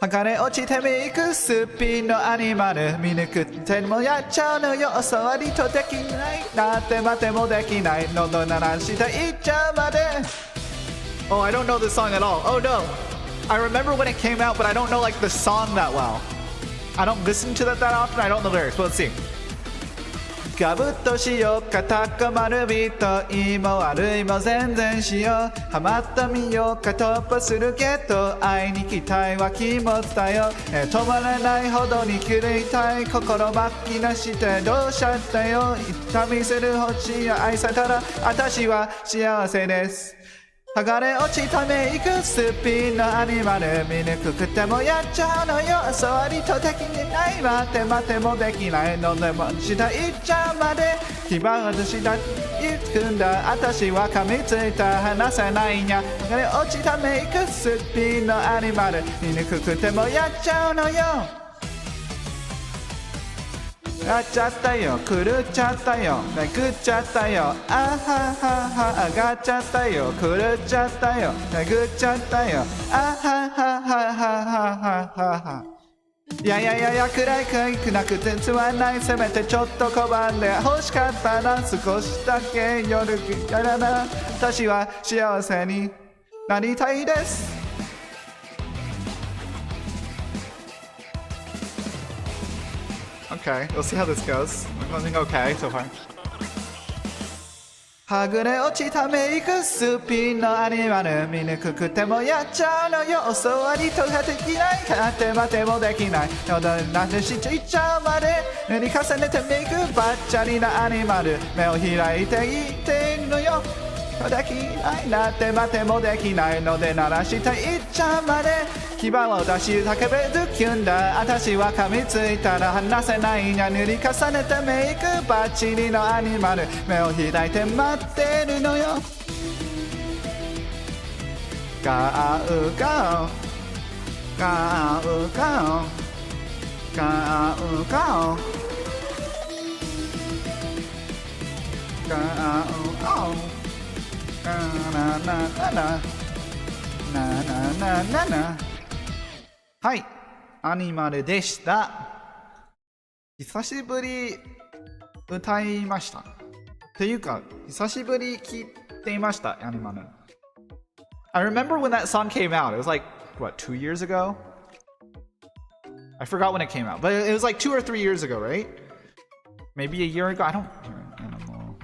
剥れ落ちてメイクスピンのアニマル見抜くってもやっちゃうのよ教わりとできないなって待てもできない喉鳴らしていっちゃうまで Oh, I don't know this song at all. Oh no. I remember when it came out, but I don't know like the song that well. I don't listen to that often. I don't know the lyrics. But let's see. ガブッとしようかたこ丸びといいも悪いも全然しようハマったみようか突破するけど会いに来たいは気持ちだよ止まらないほどに狂いたい心巻きなしてどうしちゃったよ旅する星や愛されたら私は幸せです剥がれ落ちたメイクスピンのアニマル見抜くてもやっちゃうのよ教わりとできない待て待てもできないのでも下行っちゃうまで気まずしだ行くんだ私は噛みついた話せないにゃ剥がれ落ちたメイクスピンのアニマル見抜くてもやっちゃうのよやっちゃったよ狂っちゃったよめくっちゃったよあははは上がっちゃったよ狂っちゃったよめくっちゃったよあはははははははいやいやいやいや暗いくなくてつまんないせめてちょっと拒んで欲しかったな少しだけ夜やらな私は幸せになりたいです Okay, we'll see how this goes. I'm doing okay so far. はぐれ落ちたメイクスピンのアニマル見抜くてもやっちゃうのよ教わりとができないかって待てもできない喉になってしていっちゃうまで塗り重ねてメイクばっちゃりなアニマル目を開いていってんのよできないなって待てもできないので鳴らしていっちゃうまで牙を出し叫べるキュンだ私は噛みついたら話せないにゃ塗り重ねてメイクバッチリのアニマル目を開いて待ってるのよガウガウガウガウガウガウガウガウななななななななはい、アニマルでした。久しぶり歌いました。っていうか、久しぶり聴いていました、アニマル。I remember when that song came out. It was like, what, 2 years ago? I forgot when it came out, but it was like 2 or 3 years ago, right? Maybe a year ago? I don't... Animal...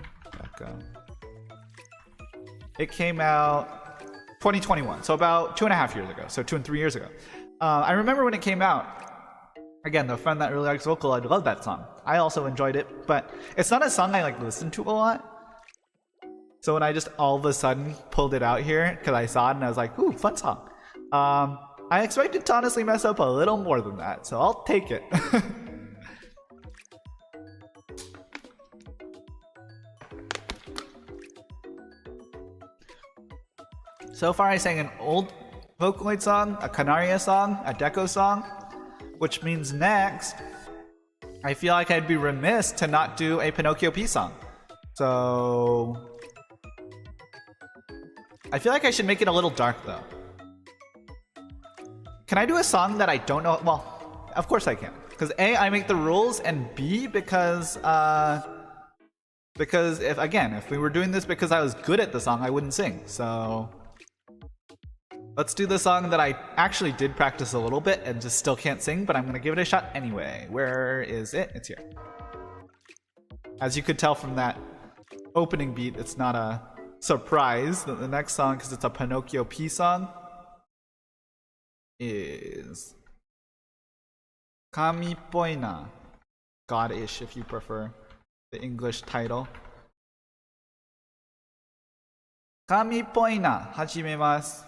It came out 2021, so about 2.5 years ago. So 2 and 3 years ago. I remember when it came out. Again, the friend that really likes Vocaloid loved that song. I also enjoyed it, but it's not a song I like listen to a lot. So when I just all of a sudden pulled it out here because I saw it and I was like, "Ooh, fun song." I expected to honestly mess up a little more than that, so I'll take it. So far, I sang an old Vocaloid song, a Canaria song, a Deco song, which means next, I feel like I'd be remiss to not do a Pinocchio P song. So, I feel like I should make it a little dark though. Can I do a song that I don't know? Well, of course I can. Because A, I make the rules, and B, because if we were doing this because I was good at the song, I wouldn't sing. So, let's do the song that I actually did practice a little bit and just still can't sing, but I'm going to give it a shot anyway. Where is it? It's here. As you could tell from that opening beat, it's not a surprise that the next song, because it's a Pinocchio P song, is Kami Poina, God-ish if you prefer the English title. 神っぽいな始めます。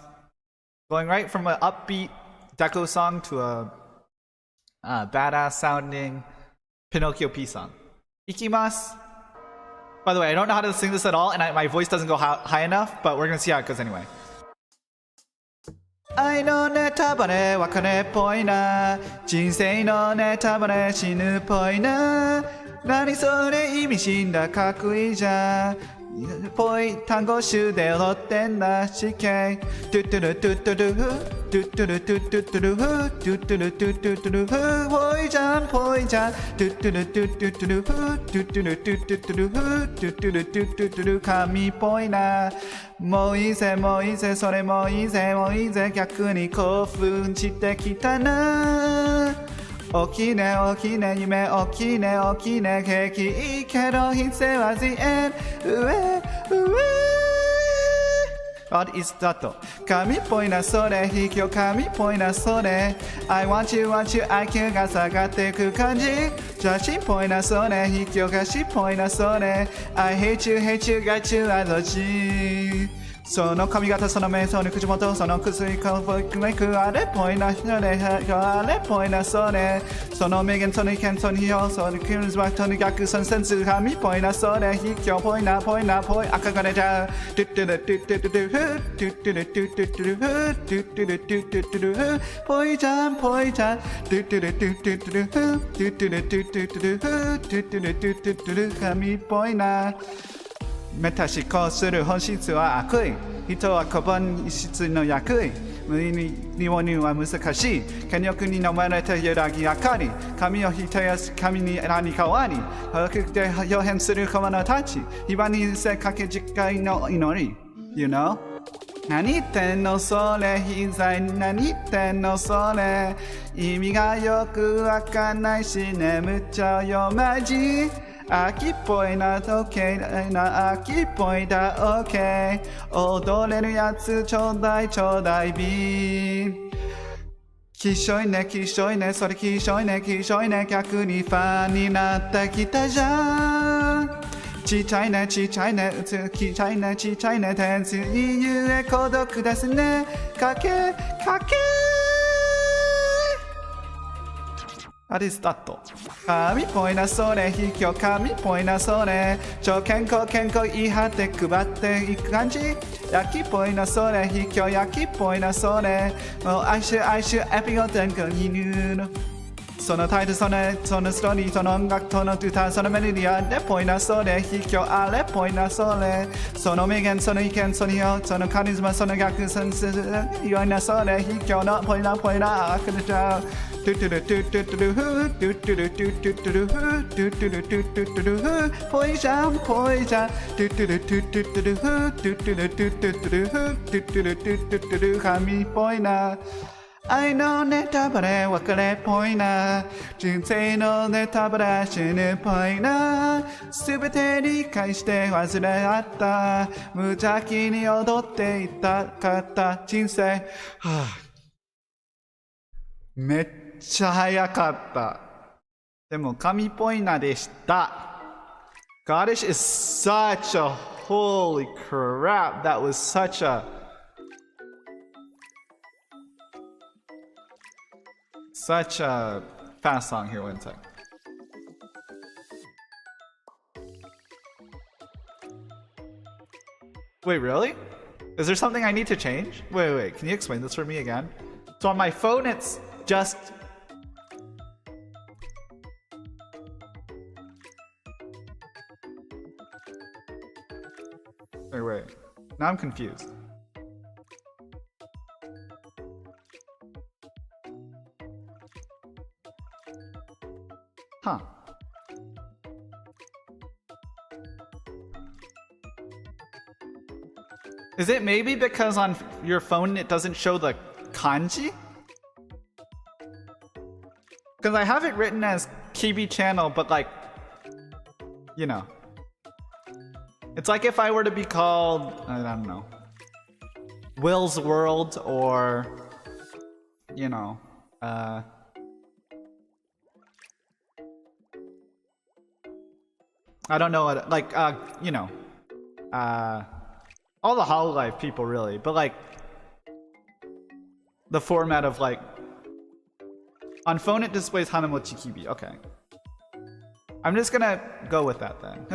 Going right from an upbeat Deco song to a badass sounding Pinocchio P song. いきます。By the way, I don't know how to sing this at all, and my voice doesn't go high enough, but we're gonna see how it goes anyway. 愛のネタバレ別れっぽいな、人生のネタバレ死ぬっぽいな、何それ意味深だかっこいいじゃん、ぽい単語集で踊ってんだ死刑、トゥトゥルトゥトゥルフトゥトゥルトゥトゥトゥルフトゥトゥルトゥトゥトゥルフ、ぽいじゃんぽいじゃん、トゥトゥルトゥトゥトゥルフトゥトゥルトゥトゥトゥルフトゥトゥルトゥトゥトゥル、神っぽいな、もういいぜもういいぜそれもいいぜもういいぜ、逆に興奮してきたな、起きね起きね夢起きね起きね景気いいけど人生は the end What is that? 神っぽいなそれ卑怯神っぽいなそれ I want you want you IQ が下がってく感じ写真っぽいなそれ卑怯歌詞っぽいなそれ I hate you hate you got you あどっちその髪型その目その口元その薬かぶくめくあれっぽいなそれあれっぽいなそれその名言その意見その批評そのクルズバとに逆そのセンス神っぽいなそれ卑怯ぽいなぽいなぽい憧れちゃうトゥットゥルトゥットゥルフトゥットゥルトゥットゥルフトゥットゥルトゥットゥルフぽいじゃんぽいじゃんトゥットゥルトゥットゥルフトゥットゥルトゥットゥルフトゥットゥルトゥットゥル神っぽいなメタ思考する本質は悪意人は小本質の役員無理に日本には難しい権力に飲まれて揺らぎ明かり神を否定し神に何かわり報告で表変する小物たち火場にせかけ次回の祈り You know? 何言ってんのそれ膝何言ってんのそれ意味がよくわかんないし眠っちゃうよマジ秋っぽいな時計な秋っぽいだ OK 踊れるやつちょうだいちょうだいビーきしょいねきしょいねそれきしょいねきしょいね逆にファンになってきたじゃんちっちゃいねちっちゃいねうつきちゃいねちっちゃいね天水ゆえ孤独ですねかけかけあれスタート神っぽいなそれ卑怯神っぽいなそれ超健康言い張って配っていく感じ焼きっぽいなそれ卑怯焼きっぽいなそれもう哀愁エピゴテンクにぬるそのタイトルそのストーリーその音楽との歌そのメロディアあれっぽいなそれ卑怯あれっぽいなそれその名言その意見その表そのカリスマその逆そのよいなそれ卑怯のぽいなぽいなあくれちゃうトゥトゥルトゥトゥトゥルフトゥトゥルトゥトゥトゥルフトゥトゥルトゥトゥトゥルフぽいじゃんぽいじゃんトゥトゥルトゥトゥトゥルフトゥトゥルトゥトゥトゥルフトゥトゥルトゥトゥトゥル神っぽいな愛のネタバレ別れっぽいな人生のネタバレ死ぬっぽいなすべて理解して忘れあった無邪気に踊っていたかった人生、はあ、めっちゃ早かったでも神っぽいなでした Goddish is such a holy crap that was such a fast song here one sec. Wait, really? Is there something I need to change? Wait, can you explain this for me again? So on my phone it's just wait. Now I'm confused. Huh. Is it maybe because on your phone it doesn't show the kanji? Because I have it written as Kibi channel, but like, you know. It's like if I were to be called, I don't know, Will's World or, you know, I don't know what, like, you know, all the Hololive people really, but like the format of like on phone it displays Hanamochi Kibi. Okay, I'm just gonna go with that then.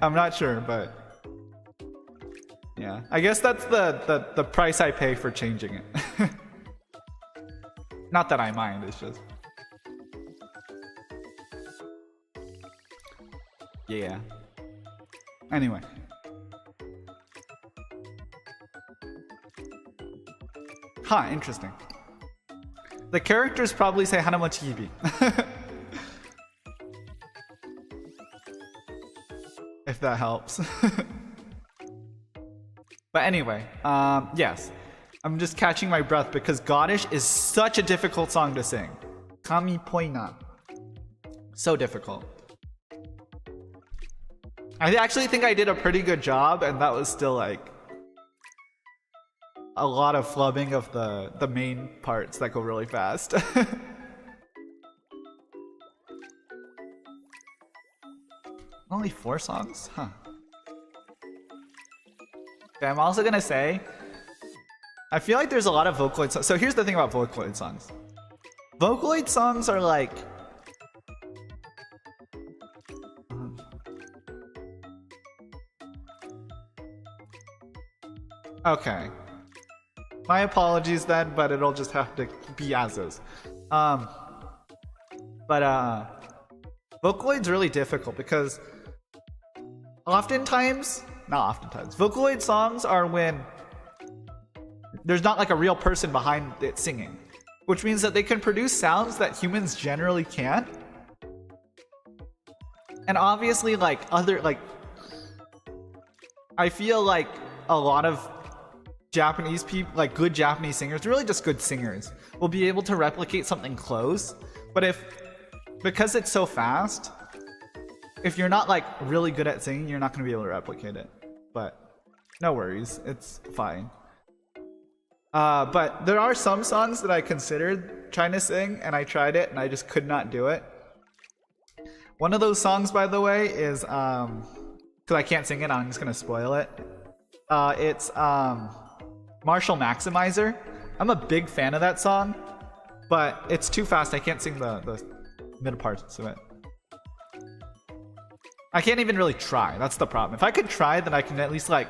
I'm not sure, but yeah, I guess that's the price I pay for changing it. Not that I mind, it's just yeah. Anyway. Huh, interesting. The characters probably say Hanamochi Hibi. If that helps. But anyway, yes. I'm just catching my breath because Goddish is such a difficult song to sing. Kami poina. So difficult. I actually think I did a pretty good job, and that was still like a lot of flubbing of the main parts that go really fast. Only 4 songs? Huh. Okay, I'm also gonna say, I feel like there's a lot of Vocaloid songs. So here's the thing about Vocaloid songs. Vocaloid songs are like... Okay. My apologies then, but it'll just have to be as is. Vocaloid's really difficult because Vocaloid songs are when there's not like a real person behind it singing, which means that they can produce sounds that humans generally can't. And obviously I feel like a lot of Japanese people, like good Japanese singers, really just good singers, will be able to replicate something close. But because it's so fast, if you're not like really good at singing, you're not going to be able to replicate it. But no worries, it's fine. But there are some songs that I considered trying to sing, and I tried it, and I just could not do it. One of those songs, by the way, is because I can't sing it, I'm just going to spoil it. It's Marshall Maximizer. I'm a big fan of that song, but it's too fast. I can't sing the middle parts of it. I can't even really try. That's the problem. If I could try, then I can at least like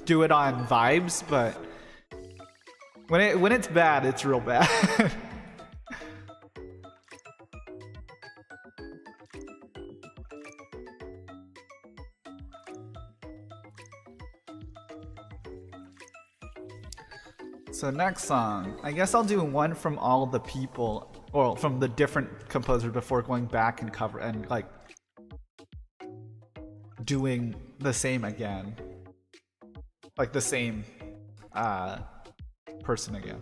do it on vibes, but when it's bad, it's real bad. So next song, I guess I'll do one from all the people, or from the different composers before going back and cover and like doing the same again, like the same person again,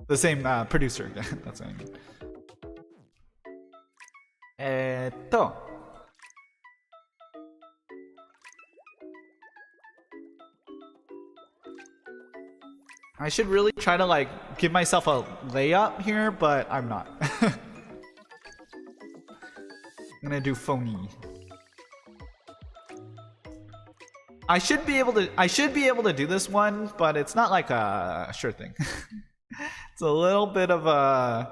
the same producer again. That's what I mean. I should really try to like give myself a layup here, but I'm not. I'm gonna do phony. I should be able to do this one, but it's not like a sure thing. It's a little bit of a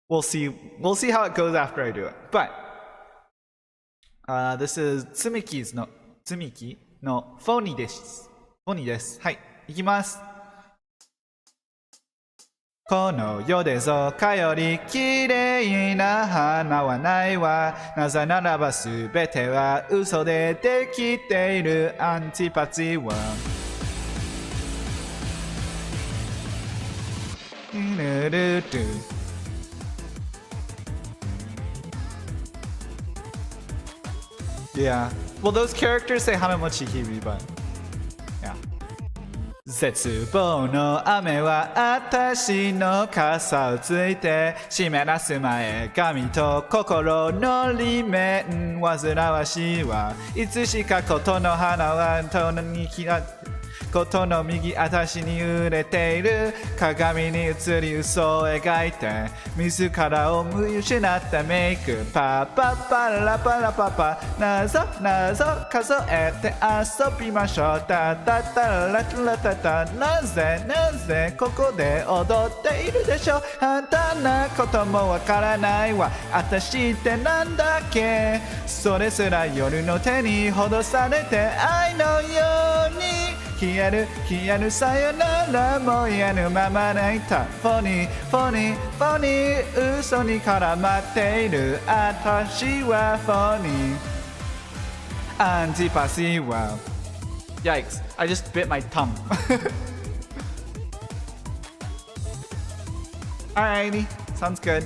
we'll see how it goes after I do it. But this is Tsumiki no phony desu. Phony desu. はい、いきます。この世でぞかより綺麗な花はないわ。なぜならばすべては嘘でできているアンティパチは。Yeah. Well, those characters say Hanamochi Hibi, but yeah. 絶望の雨は私の傘をついて湿らす前髪と心の裏面煩わしいはいつしかことの花は遠にことの右私に揺れている鏡に映り嘘を描いて自らを見失ったメイクパパパラパラパパ謎数えて遊びましょうタタタラタラタタなぜここで踊っているでしょう簡単なこともわからないわ私ってなんだっけそれすら夜の手に戻されて愛のように消えるさよならもうやぬまま泣いたフォニー嘘に絡まっている私はフォニーアンティパシーは Yikes, I just bit my tongue Alrighty, sounds good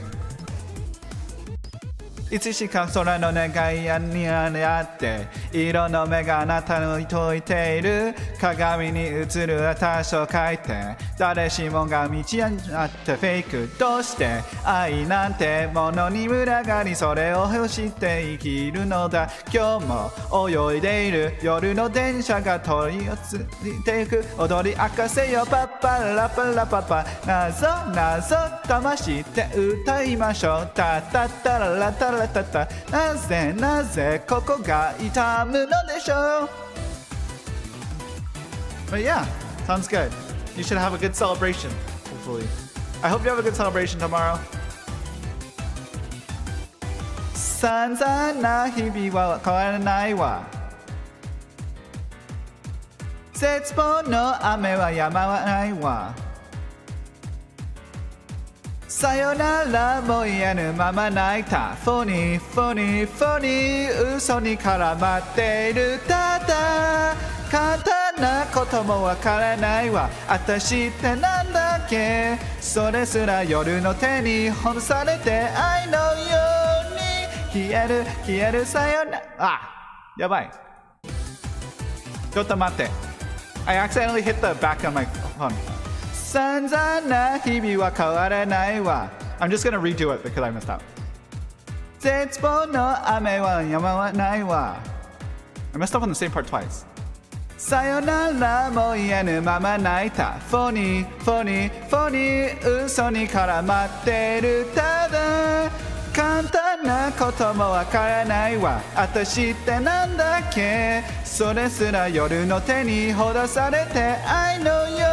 いつしか空の願いやにあって色の目があなたの解いている鏡に映る私を描いて誰しもが道にあってフェイクどうして愛なんてものに群がりそれを欲して生きるのだ今日も泳いでいる夜の電車が取り寄せていく踊り明かせよパッパラパラパパ謎魂って歌いましょうタタタララタラタタなぜここが痛むのでしょう But yeah, sounds good. You should have a good celebration, hopefully. I hope you have a good celebration tomorrow. 散々な日々は変わらないわ絶望の雨は止まないわさよならも言えぬまま泣いたフォニー嘘に絡まっているただ簡単なこともわからないわ私ってなんだっけそれすら夜の手に干されて愛のように消えるさよならやばいちょっと待って I accidentally hit the back on my phone散々な日々は変わらないわ I'm just gonna redo it because I messed up 絶望の雨は止まないわ I messed up on the same part twice さよならも言えぬまま泣いたフォニー嘘に絡まってるただ簡単なこともわからないわ私ってなんだっけそれすら夜の手にほどされて愛のよ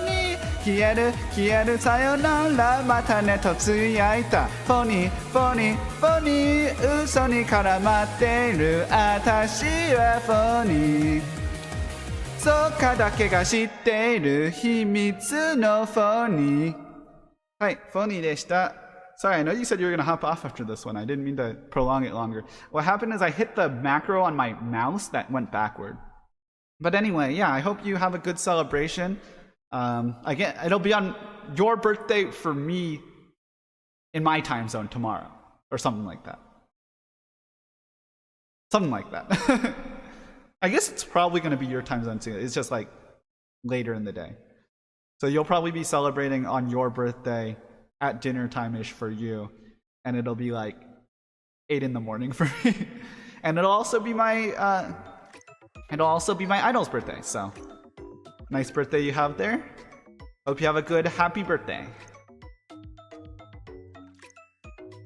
うに消えるさよならまたねとつぶやいたフォニー嘘に絡まっている私はフォニーそうかだけが知っている秘密のフォニーはいフォニーでした Sorry, I know you said you were going to hop off after this one. I didn't mean to prolong it longer. What happened is I hit the macro on my mouse that went backward. But anyway, yeah, I hope you have a good celebration. Again, it'll be on your birthday for me in my time zone tomorrow. Or something like that. Something like that. I guess it's probably going to be your time zone too. It's just like later in the day. So you'll probably be celebrating on your birthday at dinner time-ish for you, and it'll be like 8 in the morning for me. And it'll also be my idol's birthday, so nice birthday you have there. Hope you have a good happy birthday.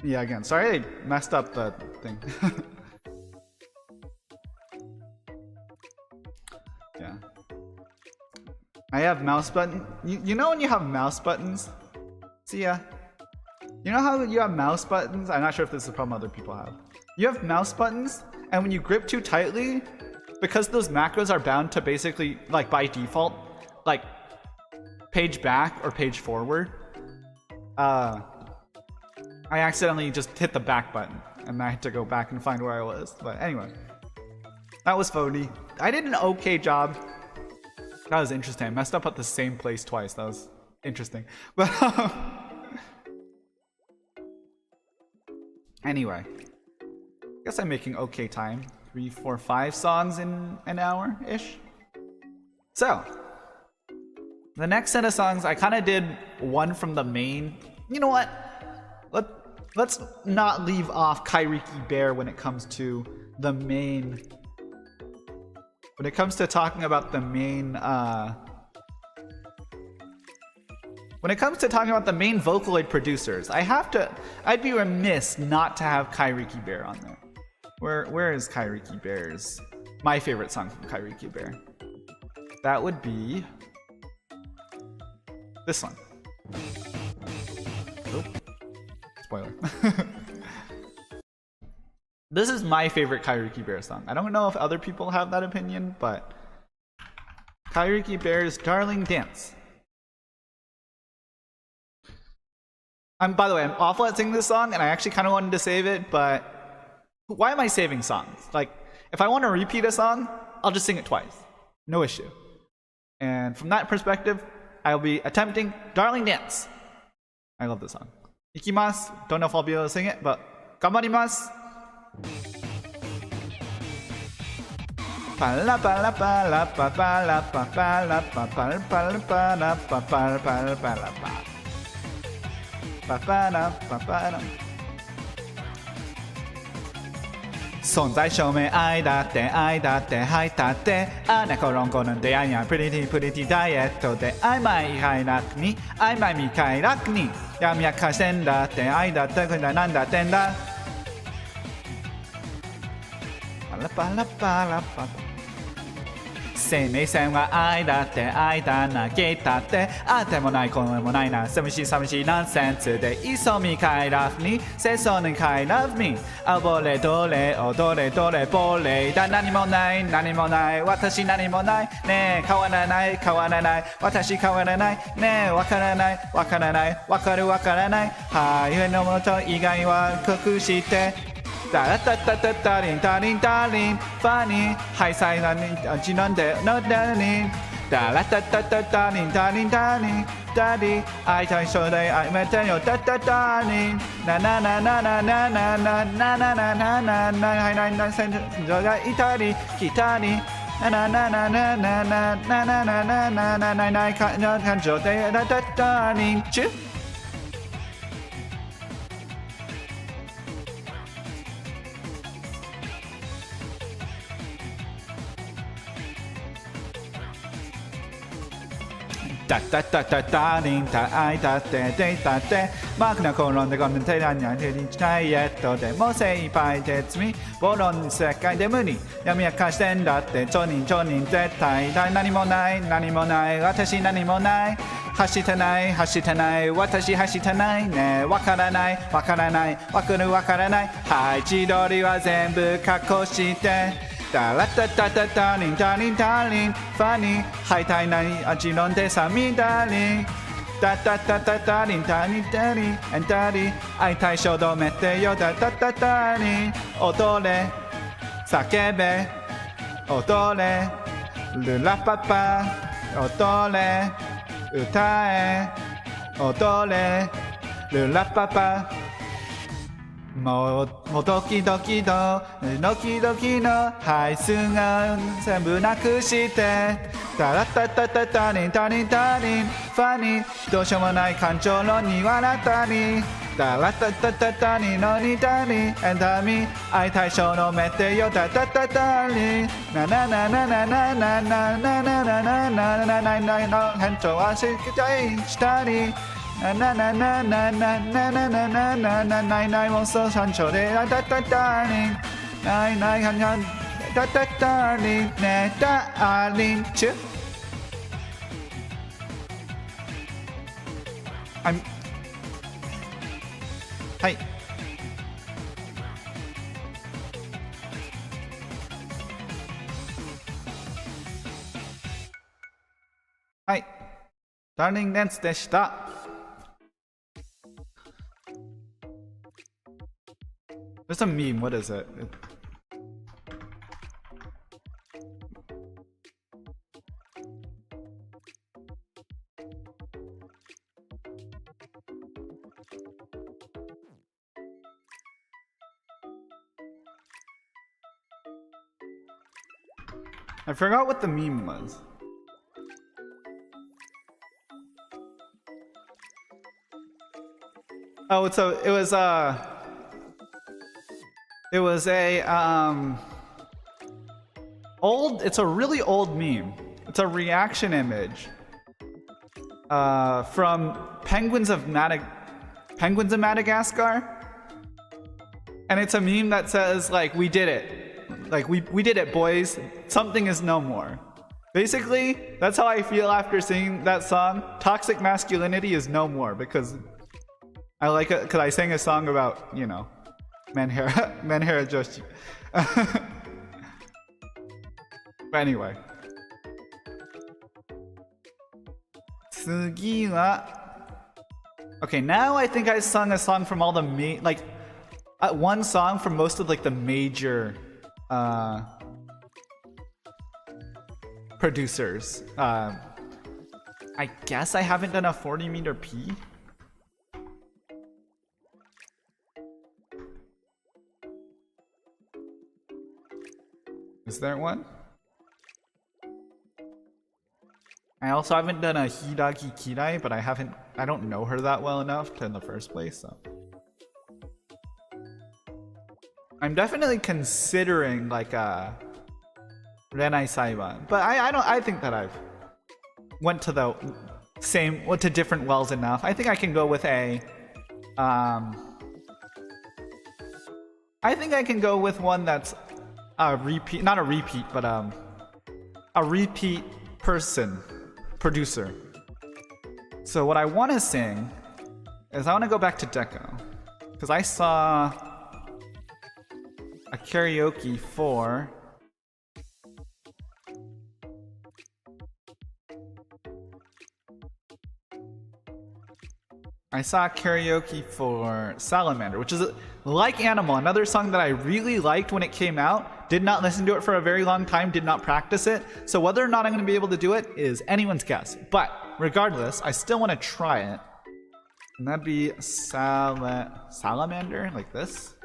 Yeah, again, sorry I messed up the thing. Yeah. I have mouse button. You know when you have mouse buttons? See ya. You know how you have mouse buttons? I'm not sure if this is a problem other people have. You have mouse buttons, and when you grip too tightly, because those macros are bound to basically, like by default, like page back or page forward, I accidentally just hit the back button, and I had to go back and find where I was. But anyway, that was phony. I did an okay job. That was interesting. I messed up at the same place twice. That was interesting. But anyway, I guess I'm making okay time. 3, 4, 5 songs in an hour-ish. So, the next set of songs, I kind of did one from the main. You know what? Let's not leave off Kairiki Bear when it comes to the main when it comes to talking about the main when it comes to talking about the main Vocaloid producers, I'd be remiss not to have Kairiki Bear on there. Where is Kairiki Bear's my favorite song from Kairiki Bear? That would be this one. Oh, spoiler. This is my favorite Kairiki Bear song. I don't know if other people have that opinion, but Kairiki Bear's Darling Dance. By the way, I'm awful at singing this song, and I actually kind of wanted to save it, but why am I saving songs? Like, if I want to repeat a song, I'll just sing it twice. No issue. And from that perspective, I'll be attempting Darling Dance. I love this song. Ikimasu. Don't know if I'll be able to sing it, but ganbarimasu. Songs I show me, I that day, hi that day. Anakorongo de aya, pretty diet de I might high like me, I might be kai like me. Yamia senda de I that nanda tenda. Say me saying I that day, I that na gate that day. Atemonai konemonai samishi nonsense de isomi kai love me, say son kai love me. Abole dole, odole bole. Da nanimonai, watashi nanimonai, ne kawaranai, watashi kawaranai, ne wakaranai, wakaranai. Hai no moto igai wa kokushite. Darling, funny, high side on no darling. Darling, daddy, I show that I met you, darling. Na Italy, Kitani. Darling, chip. Darling, I Mark na colon de gon te anya te yetto de mo sei pai te me bolon sekai de muni yamia kasten datte chonin zetai dai nanimonai watashi nanimonai hashitanai watashi hashitanai ne wakaranai wakaranai hai chidori wa zenbu kakoshite. Darling, funny, high time, ajinon de sami, darling. Darling, and daddy, I tie shodo mete yo, darling. Odole, sakebe, odole, lula papa, odole, utae, odole, lula papa. Mo doki doki no hai sunga zenbu nakushite. Darling, funny, doshomonai kanchou no ni waratta ni. Darling no ni darling, and me, I taisho no mete yo darling. Na no hancho wa shitari. Nine won't so sancho de darling. Nine darling, chip. Hi. Hi. Darling dance でした。There's a meme, what is it? I forgot what the meme was. Oh, it was it's a really old meme. It's a reaction image from Penguins of Madagascar. And it's a meme that says, like, we did it. Like, we did it, boys. Something is no more. Basically, that's how I feel after singing that song. Toxic masculinity is no more, because I like it, because I sang a song about, you know, Menhera Joshi. But anyway. 次は Okay, now I think I sung a song from all the one song from most of like the major producers. I guess I haven't done a 40-meter P. Is there one? I also haven't done a Hidagi Kirai, but I don't know her that well enough to in the first place, so. I'm definitely considering like a Renai Saiban, but I think that I've went to different wells enough. I think I can go with I think I can go with one that's a repeat, not a repeat, but a repeat producer. So what I want to sing is I want to go back to Deco, because I saw a karaoke for Salamander, which is like Animal, another song that I really liked when it came out. Did not listen to it for a very long time, did not practice it. So whether or not I'm going to be able to do it is anyone's guess. But regardless, I still want to try it. And that'd be Salamander, like this.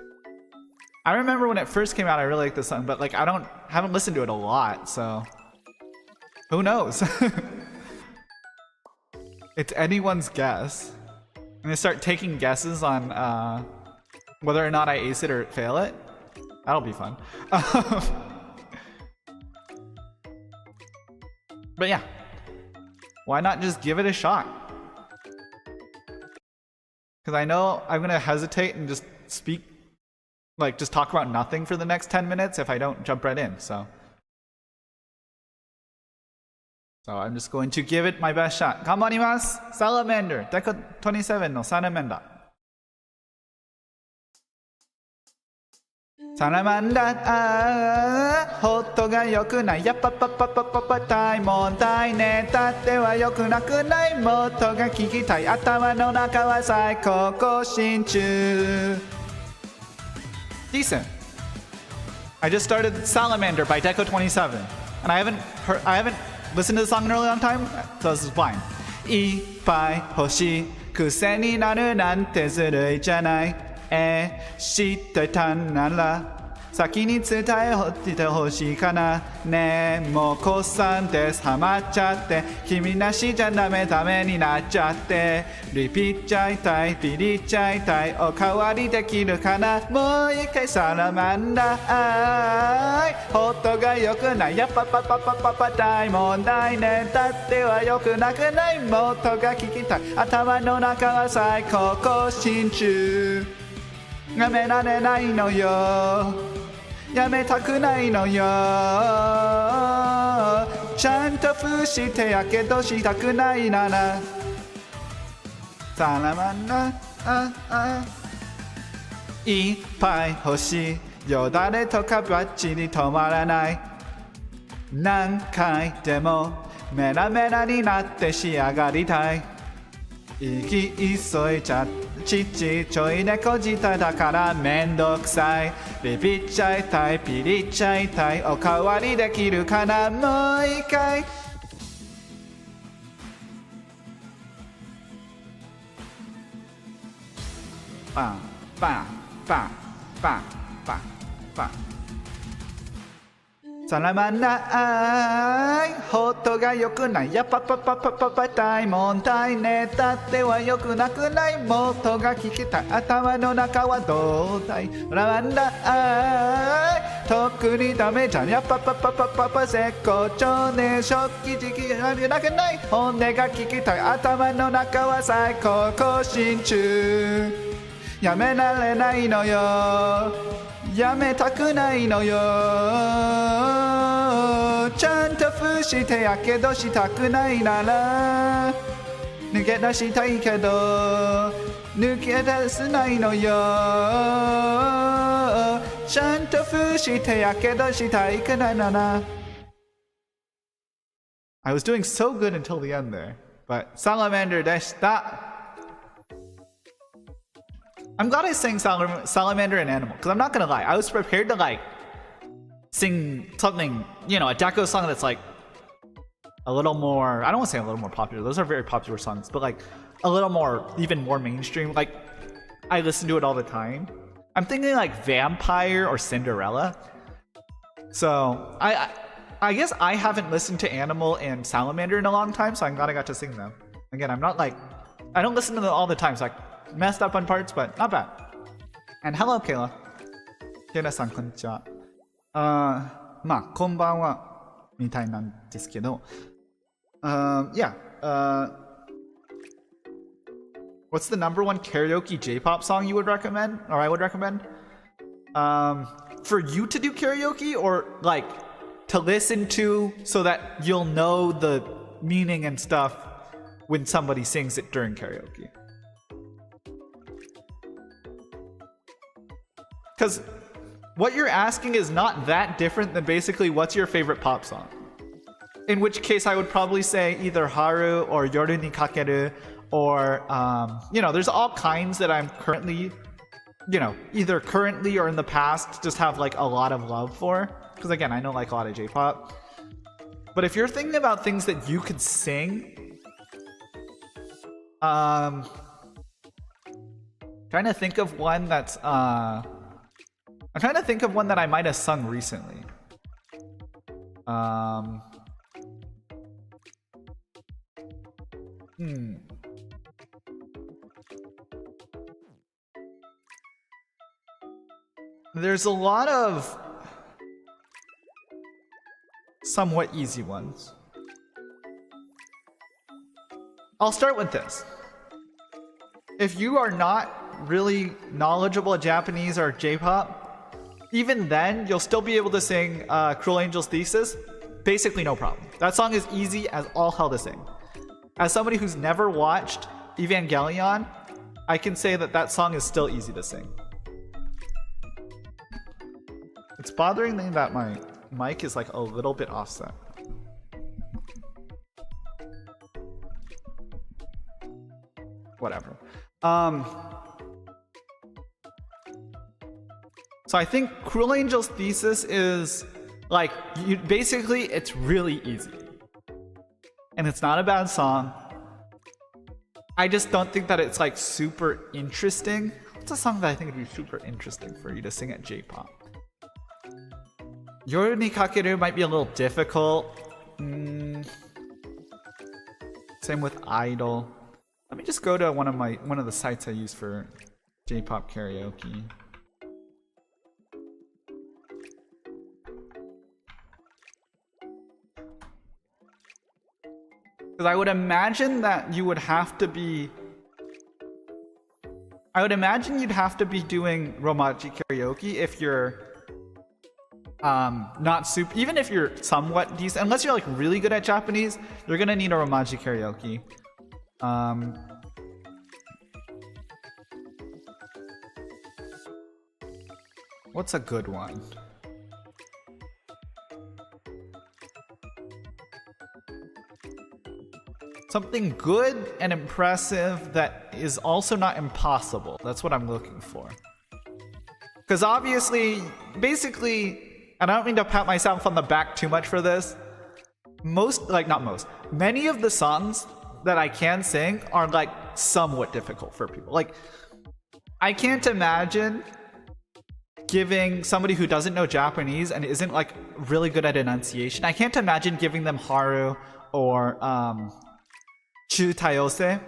I remember when it first came out, I really liked this song, but like haven't listened to it a lot, so who knows? It's anyone's guess. I'm gonna start taking guesses on whether or not I ace it or fail it. That'll be fun. But yeah, why not just give it a shot? Because I know I'm gonna hesitate and just speak, like just talk about nothing for the next 10 minutes if I don't jump right in, so I'm just going to give it my best shot. 頑張ります Salamander, Deco 27の Salamander. Salamander, ホットが良くない。やっぱパパパパパ大問題ね。だっては良くなくない。もっとが聞きたい。頭の中は最高更新中。Decent. I just started Salamander by Deco 27, and I haven't listened to the song in a really long time, so this is fine. いっぱい欲しい癖になるなんてずるいじゃない。知ってたなら先に伝えてほしいかな。ねえもう子さんですハマっちゃって。君なしじゃダメになっちゃって。リピっちゃいたいピリっちゃいたい。おかわりできるかな。もう一回サラマンダー。ホットが良くない。やっぱパパパパパ大問題ね。だっては良くなくない。もっとが聞きたい。頭の中は最高更新中。やめられないのよ。やめたくないのよ。ちゃんと伏してやけどしたくないなら。サラマンダいっぱい欲しい。よだれとかばっちり止まらない。何回でもメラメラになって仕上がりたい。息急いちゃってちちょい猫舌だからめんどくさい。ビビっちゃいたいピリっちゃいたい。おかわりできるかな。もう一回。バンバンバンバンバンバン。絡まないほどが良くないやっぱ大問題ねだっては良くなくないもっとが聞きたい頭の中はどうだい絡まない特にダメじゃんやっぱ絶好調ね食器時期がなくない本音が聞きたい頭の中は最高更新中やめられないのよやめたくないのよちゃんと伏してやけどしたくないなら抜け出したいけど抜け出せないのよちゃんと伏してやけどしたいくらいなら I was doing so good until the end there but Salamander でした。I'm glad I sang Salamander and Animal, because I'm not gonna lie, I was prepared to like sing something, you know, a Deco song that's like a little more, I don't want to say a little more popular, those are very popular songs, but like a little more, even more mainstream, like I listen to it all the time. I'm thinking like Vampire or Cinderella. So I guess I haven't listened to Animal and Salamander in a long time, so I'm glad I got to sing them. Again, I'm not like, I don't listen to them all the time, so I messed up on parts, but not bad. And hello, Kayla. Kayla-san, こんにちは。まあ、こんばんは、みたいなんですけど。Yeah. What's the number one karaoke J-pop song you would recommend? Or I would recommend? For you to do karaoke or like to listen to so that you'll know the meaning and stuff when somebody sings it during karaoke? Because what you're asking is not that different than basically what's your favorite pop song. In which case I would probably say either Haru or Yoru ni Kakeru or, you know, there's all kinds that I'm currently, you know, either currently or in the past just have like a lot of love for. Because again, I know like a lot of J-pop. But if you're thinking about things that you could sing, trying to think of one that's, I'm trying to think of one that I might have sung recently. There's a lot of somewhat easy ones. I'll start with this. If you are not really knowledgeable at Japanese or J-pop, even then, you'll still be able to sing Cruel Angel's Thesis. Basically, no problem. That song is easy as all hell to sing. As somebody who's never watched Evangelion, I can say that that song is still easy to sing. It's bothering me that my mic is like a little bit offset. Whatever. So I think Cruel Angel's Thesis is like, basically it's really easy. And it's not a bad song. I just don't think that it's like super interesting. What's a song that I think would be super interesting for you to sing at J-pop? Yoru ni Kakeru might be a little difficult. Same with Idol. Let me just go to one of the sites I use for J-pop karaoke. Because I would imagine that you would have to be... I would imagine you'd have to be doing romaji karaoke if you're not super... Even if you're somewhat decent, unless you're like really good at Japanese, you're gonna need a romaji karaoke. What's a good one? Something good and impressive that is also not impossible. That's what I'm looking for. Because obviously, basically, and I don't mean to pat myself on the back too much for this, many of the songs that I can sing are like somewhat difficult for people. Like, I can't imagine giving somebody who doesn't know Japanese and isn't like really good at enunciation, I can't imagine giving them Haru or Chu Tayose.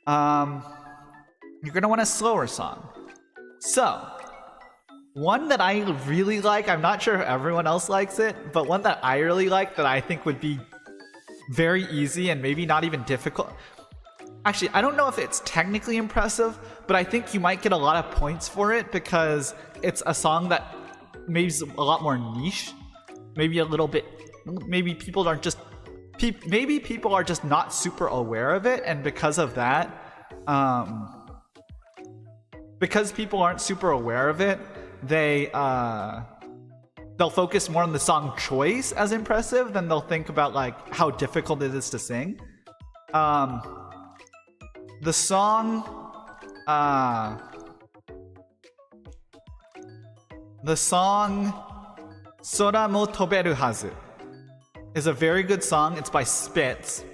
You're gonna want a slower song. So, one that I really like, I'm not sure if everyone else likes it, but one that I really like that I think would be very easy and maybe not even difficult. Actually, I don't know if it's technically impressive, but I think you might get a lot of points for it because it's a song that maybe is a lot more niche. Maybe a little bit, maybe people are just not super aware of it, and because of that, because people aren't super aware of it, they'll focus more on the song choice as impressive than they'll think about like how difficult it is to sing. The song Sora mo toberu hazu is a very good song. It's by Spitz.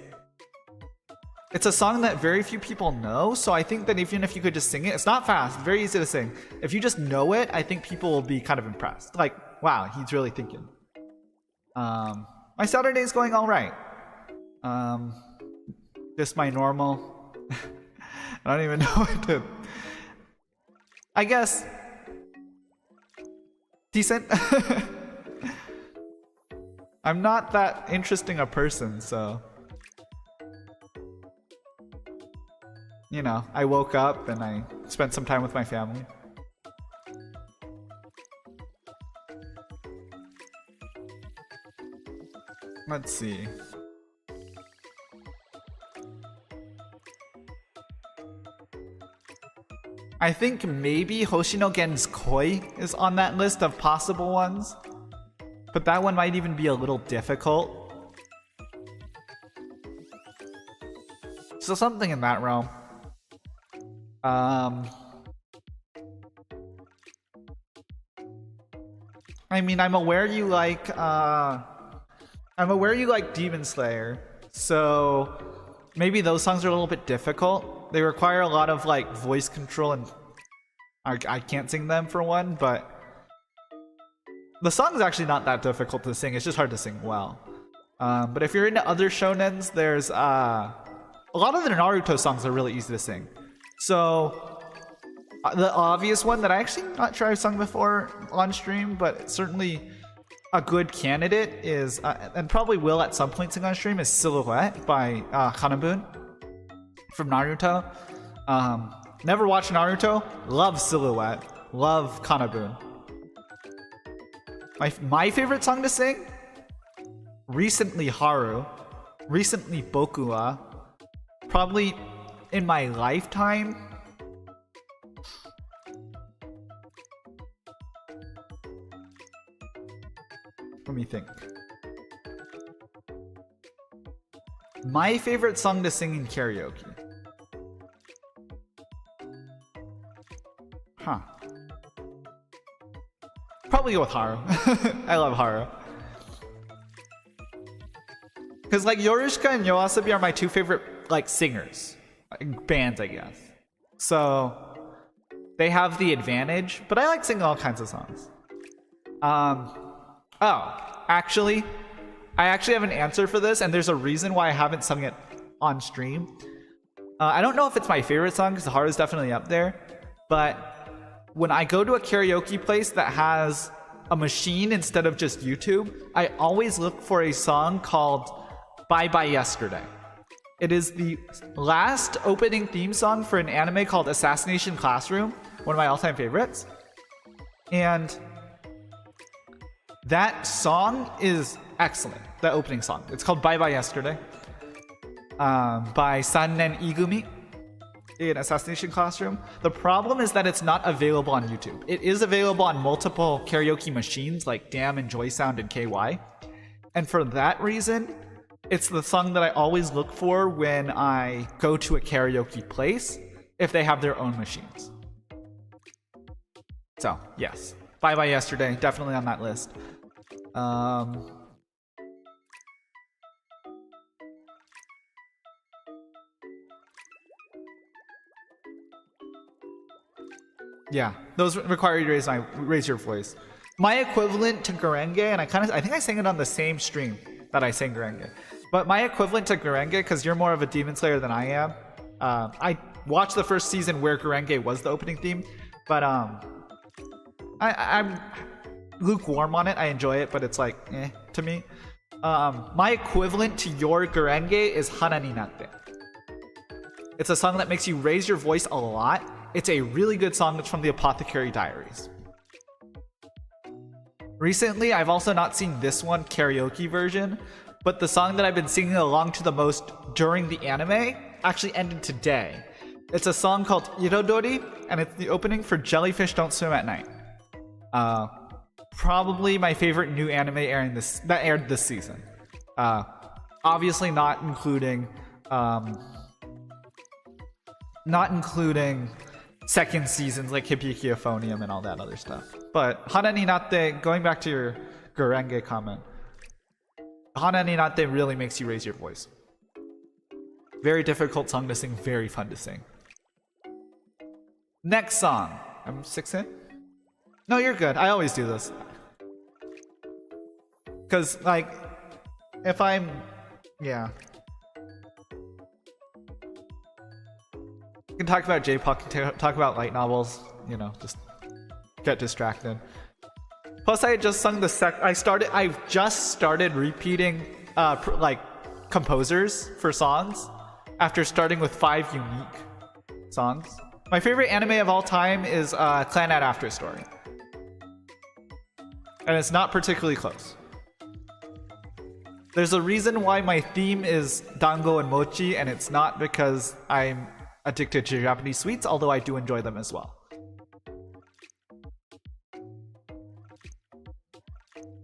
It's a song that very few people know, so I think that even if you could just sing it, it's not fast, very easy to sing. If you just know it, I think people will be kind of impressed. Like, wow, he's really thinking. My Saturday's going all right. Just my normal. I don't even know what to. I guess decent. I'm not that interesting a person, so. You know, I woke up and I spent some time with my family. Let's see. I think maybe Hoshino Gen's Koi is on that list of possible ones. But that one might even be a little difficult. So something in that realm. I mean, I'm aware you like Demon Slayer, so maybe those songs are a little bit difficult. They require a lot of like voice control, and I can't sing them for one, but the song's actually not that difficult to sing. It's just hard to sing well. But if you're into other shonens, there's a lot of the Naruto songs are really easy to sing. So the obvious one that I actually not sure I've sung before on stream, but certainly a good candidate is, and probably will at some point sing on stream, is Silhouette by Kanabun from Naruto. Never watched Naruto, love Silhouette, love Kanabun. My favorite song to sing? Recently Haru, recently Bokuwa, probably in my lifetime. Let me think. My favorite song to sing in karaoke. Huh. Probably go with Haru. I love Haru. Because like Yorushika and Yoasobi are my two favorite like singers. Bands, I guess. So they have the advantage, but I like singing all kinds of songs. Actually, I actually have an answer for this, and there's a reason why I haven't sung it on stream. I don't know if it's my favorite song, because Haru's definitely up there, but when I go to a karaoke place that has a machine instead of just YouTube, I always look for a song called Bye Bye Yesterday. It is the last opening theme song for an anime called Assassination Classroom, one of my all-time favorites. And that song is excellent, that opening song. It's called Bye Bye Yesterday by Sannen Igumi in Assassination Classroom. The problem is that it's not available on YouTube. It is available on multiple karaoke machines like Damn and Joy Sound and KY. And for that reason, it's the song that I always look for when I go to a karaoke place if they have their own machines. So, yes. Bye Bye Yesterday, definitely on that list. Yeah, those require you to raise your voice. My equivalent to Gurenge, and I think I sang it on the same stream that I sang Gurenge. But my equivalent to Gurenge, because you're more of a Demon Slayer than I am, I watched the first season where Gurenge was the opening theme, but I'm lukewarm on it. I enjoy it, but it's like, to me. My equivalent to your Gurenge is Hana ni Natte. It's a song that makes you raise your voice a lot. It's a really good song. It's from the Apothecary Diaries. Recently, I've also not seen this one karaoke version, but the song that I've been singing along to the most during the anime actually ended today. It's a song called Irodori, and it's the opening for Jellyfish Don't Swim at Night. Probably my favorite new anime that aired this season. Obviously not including second seasons like Hibiki Euphonium and all that other stuff. But Hana ni Natte, going back to your Gurenge comment, Hana ni Natte really makes you raise your voice. Very difficult song to sing, very fun to sing. Next song. I'm 6 in? No, you're good. I always do this. Because, like, if I'm... Yeah. You can talk about J-pop, talk about light novels, you know, just get distracted. Plus, I had just sung I've just started repeating, composers for songs after starting with 5 unique songs. My favorite anime of all time is Clannad After Story. And it's not particularly close. There's a reason why my theme is dango and mochi, and it's not because I'm addicted to Japanese sweets, although I do enjoy them as well.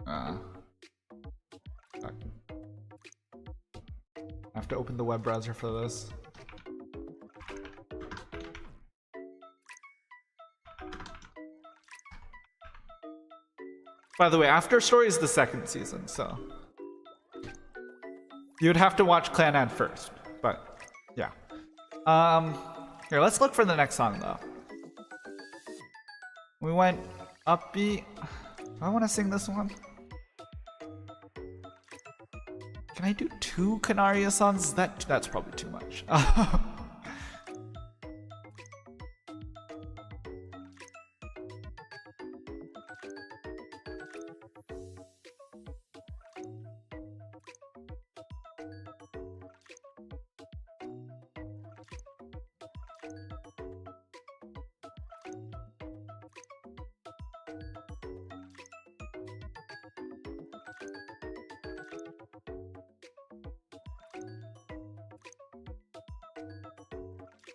I have to open the web browser for this. By the way, After Story is the second season, so you'd have to watch Clannad first, but yeah. Here, let's look for the next song though. We went upbeat. Do I want to sing this one? Can I do 2 Canaria songs? That's probably too much.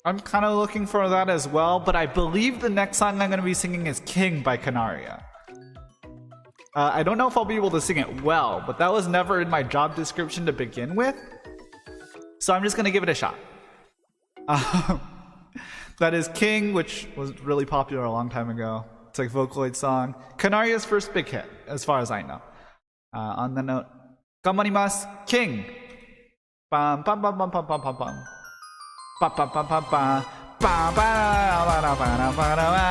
I'm kind of looking for that as well, but I believe the next song I'm going to be singing is King by Canaria. I don't know if I'll be able to sing it well, but that was never in my job description to begin with, so I'm just going to give it a shot. That is King, which was really popular a long time ago. It's like Vocaloid song. Canaria's first big hit, as far as I know. On the note, Gamarimasu, King! Bam, bam, bam, bam, bam, bam, bam, bam. Ba ba ba ba ba ba ba ba ba ba ba ba ba ba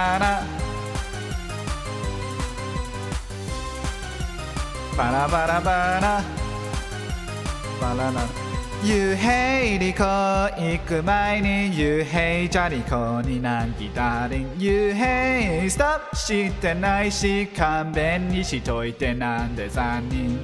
ba 幽閉リコ行く前に幽閉じゃリコに難儀ダーリン幽閉ストップしてないし勘弁にしといてなんで残忍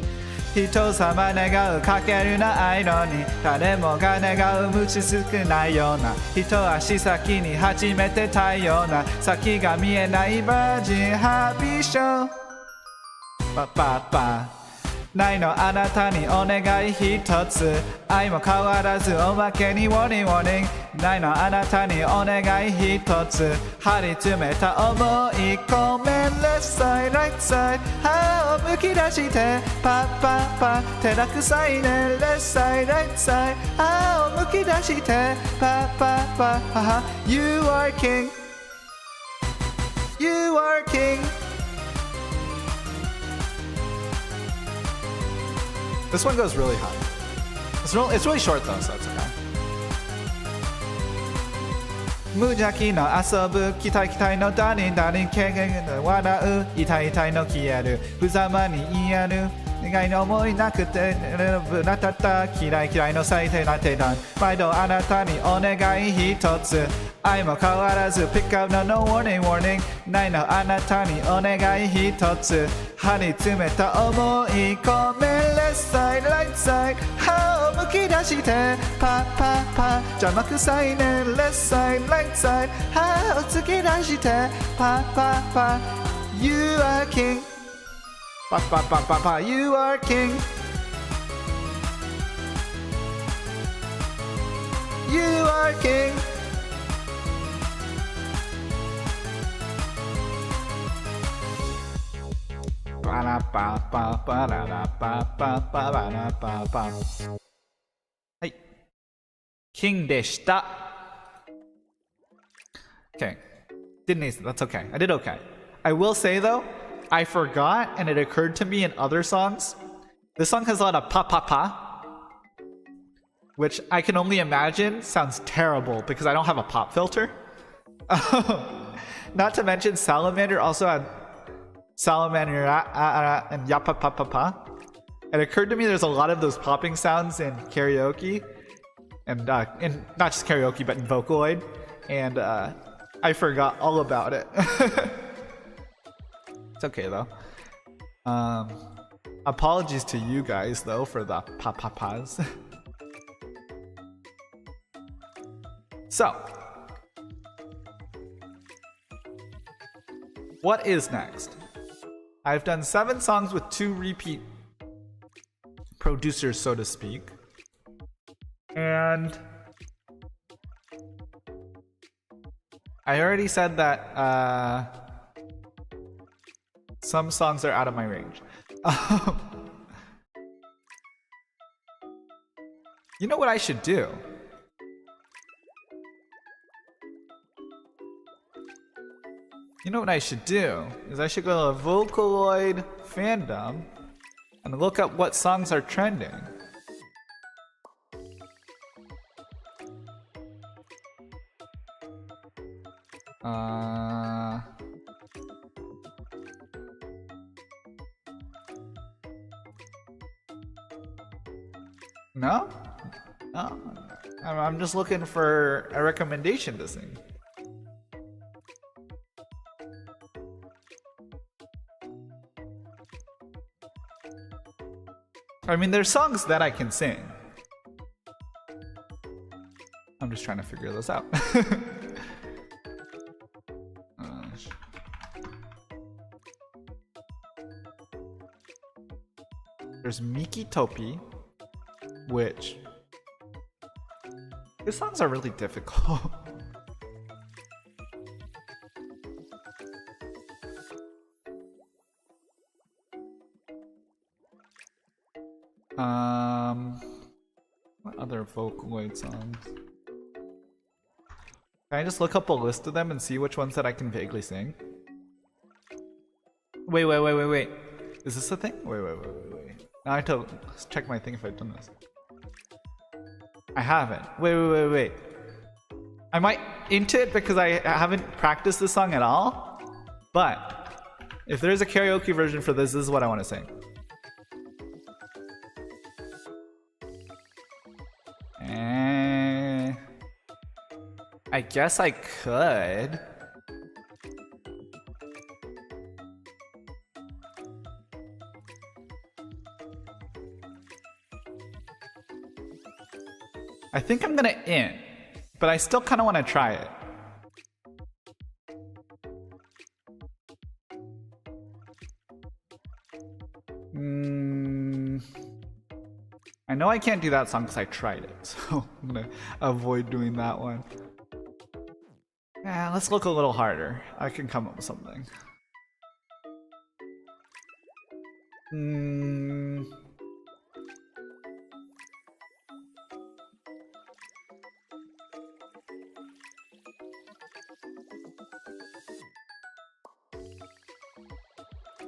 人様願うかけるな愛のに誰もが願う虫少ないような一足先に始めてたような先が見えないバージンハッピーショーパパパないのあなたにお願い一つ愛も変わらずおまけにウォーニングウォーニングないのあなたにお願い一つ張り詰めた思い込め Left side right side 歯をむき出してパッパッパ照らくさいね Left side right side 歯をむき出してパッパッパ You are king You are king This one goes really high. It's really short though, so it's okay. 無邪気の遊ぶ期待期待の誰々けが笑う痛い痛いの消える無様に言える願いの思いなくてぶらたった嫌い嫌いの最低な手段毎度あなたにお願い一つ愛も変わらず Pick up no warning warning ないのあなたにお願い一つ歯に詰めた思い込め Left side right side 歯をむき出してパパパ邪魔くさいね Left side right side 歯を突き出してパパパ You are king Pa pa pa pa pa, you are king. You are king. Pa la pa pa pa la la pa pa pa la la pa pa. Hey, king でした。Okay, didn't ace it. That's okay. I did okay. I will say though.I forgot, and it occurred to me in other songs. This song has a lot of pa pa pa, which I can only imagine sounds terrible because I don't have a pop filter. Not to mention Salamander also had Salamander and ya pa pa pa pa. It occurred to me there's a lot of those popping sounds in karaoke, and not just karaoke but in Vocaloid, and I forgot all about it. It's okay though. Apologies to you guys though for the pa-pa-pas. So, what is next? I've done 7 songs with 2 repeat producers, so to speak. And I already said that some songs are out of my range. You know what I should do? You know what I should do is I should go to Vocaloid fandom and look up what songs are trending. No? No. I'm just looking for a recommendation to sing. I mean, there's songs that I can sing. I'm just trying to figure this out. There's Miki Topi, which these songs are really difficult. What other Vocaloid songs? Can I just look up a list of them and see which ones that I can vaguely sing? Wait. Is this a thing? Wait. Now I have to check my thing if I've done this. I haven't. Wait. I might into it because I haven't practiced this song at all. But if there's a karaoke version for this, this is what I want to sing. I guess I could. I think I'm gonna in, but I still kind of want to try it. I know I can't do that song because I tried it, so I'm gonna avoid doing that one. Yeah, let's look a little harder. I can come up with something.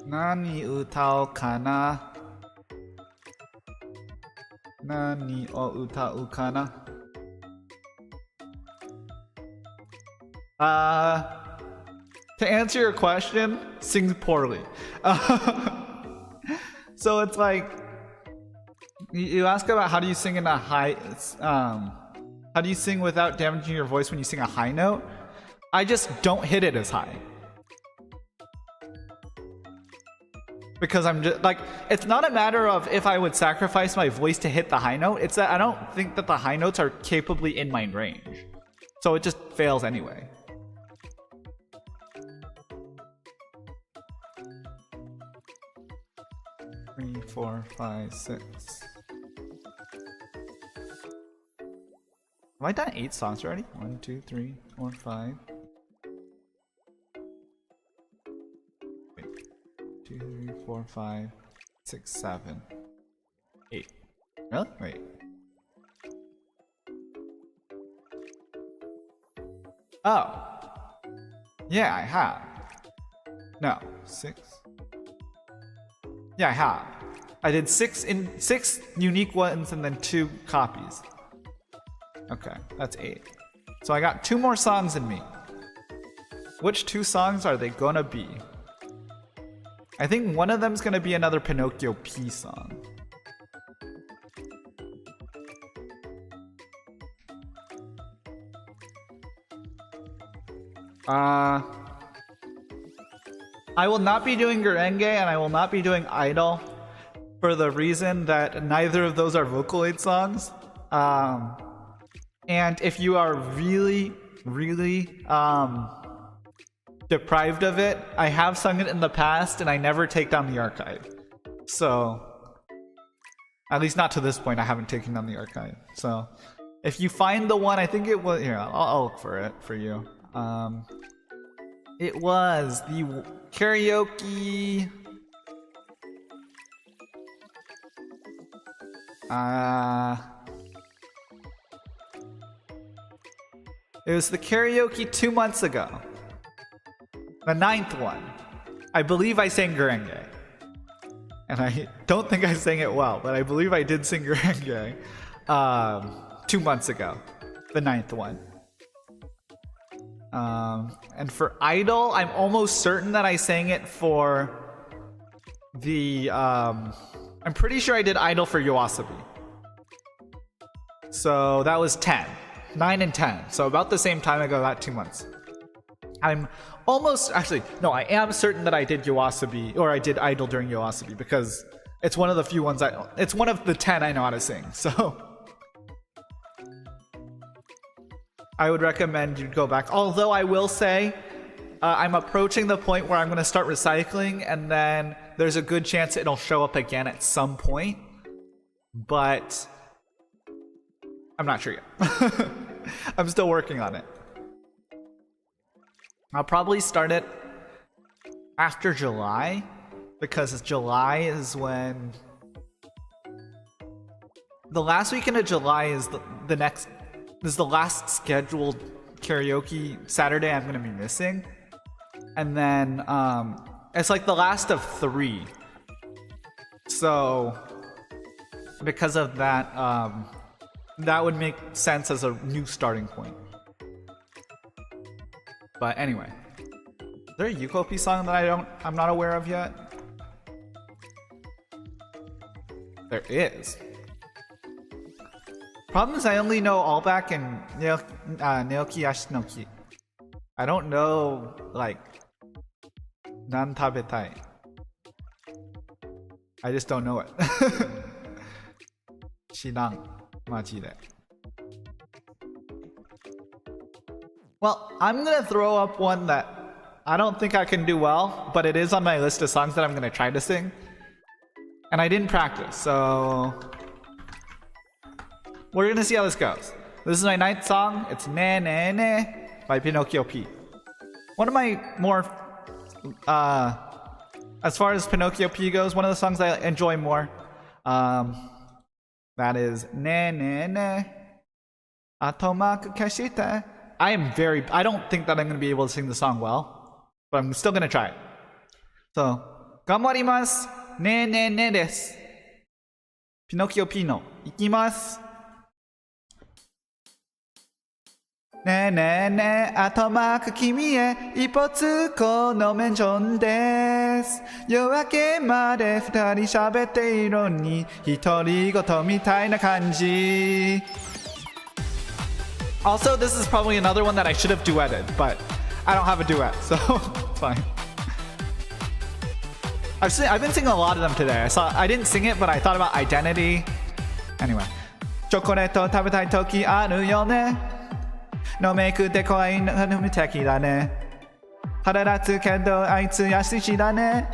Nani utao kana? Nani o utau kana? To answer your question, sings poorly. So it's like, you ask about how do you sing in a high, how do you sing without damaging your voice when you sing a high note? I just don't hit it as high. Because I'm just like, it's not a matter of if I would sacrifice my voice to hit the high note, it's that I don't think that the high notes are capably in my range. So it just fails anyway. Three, 4, 5, 6. Have I done 8 songs already? 1, 2, 3, 4, 5. Wait. 2, 3, 4, 5, 6, 7, 8. Really? Wait. Oh. Yeah, I have. No, 6. Yeah, I have. I did 6 unique ones and then 2 copies. Okay, that's 8. So I got 2 more songs in me. Which 2 songs are they gonna be? I think one of them's gonna be another Pinocchio P song. I will not be doing Gurenge and I will not be doing Idol for the reason that neither of those are Vocaloid songs. And if you are really deprived of it, I have sung it in the past and I never take down the archive. So, at least not to this point, I haven't taken down the archive. So, if you find the one, I think it was, here, I'll look for it for you. It was the karaoke. It was the karaoke 2 months ago. The 9th one. I believe I sang Gurenge. And I don't think I sang it well, but I believe I did sing Gurenge 2 months ago. The 9th one. And for Idol, I'm almost certain that I sang it for the, I'm pretty sure I did Idol for Yoasobi. So that was 10. 9 and 10. So about the same time ago, about 2 months. I'm almost, actually, no, I am certain that I did Yoasobi, or I did Idol during Yoasobi, because it's one of the few ones it's one of the 10 I know how to sing, so. I would recommend you go back. Although I will say, I'm approaching the point where I'm going to start recycling, and then there's a good chance it'll show up again at some point. But I'm not sure yet. I'm still working on it. I'll probably start it after July, because July is when the last weekend of July is the last scheduled karaoke Saturday I'm going to be missing. And then it's like the last of 3. So because of that, that would make sense as a new starting point. But anyway, is there a Yukopi song that I'm not aware of yet? There is. Problem is I only know All Back and Neoki Yashinoki. I don't know, like, Nan Tabetai. I just don't know it. Shiran, majide. Well, I'm gonna throw up one that I don't think I can do well, but it is on my list of songs that I'm gonna try to sing. And I didn't practice, so we're gonna see how this goes. This is my 9th song. It's Ne Ne Ne by Pinocchio P. One of my more, as far as Pinocchio P goes, one of the songs I enjoy more. That is Ne Ne Ne Atomaku Kashite. I don't think that I'm going to be able to sing the song well, but I'm still going to try it. So, ganbarimasu. Ne ne ne desu. Pinocchio P no. Ikimasu. ねえねえねえ後巻く君へ一歩通行のメンションです夜明けまで二人喋っているのに独り言みたいな感じ Also, this is probably another one that I should have duetted, but I don't have a duet, so it's fine. I've been singing a lot of them today. I didn't sing it, but I thought about identity. Anyway. チョコレート食べたい時あるよね飲めくて怖いの無敵だね腹立つけどあいつ優しいだね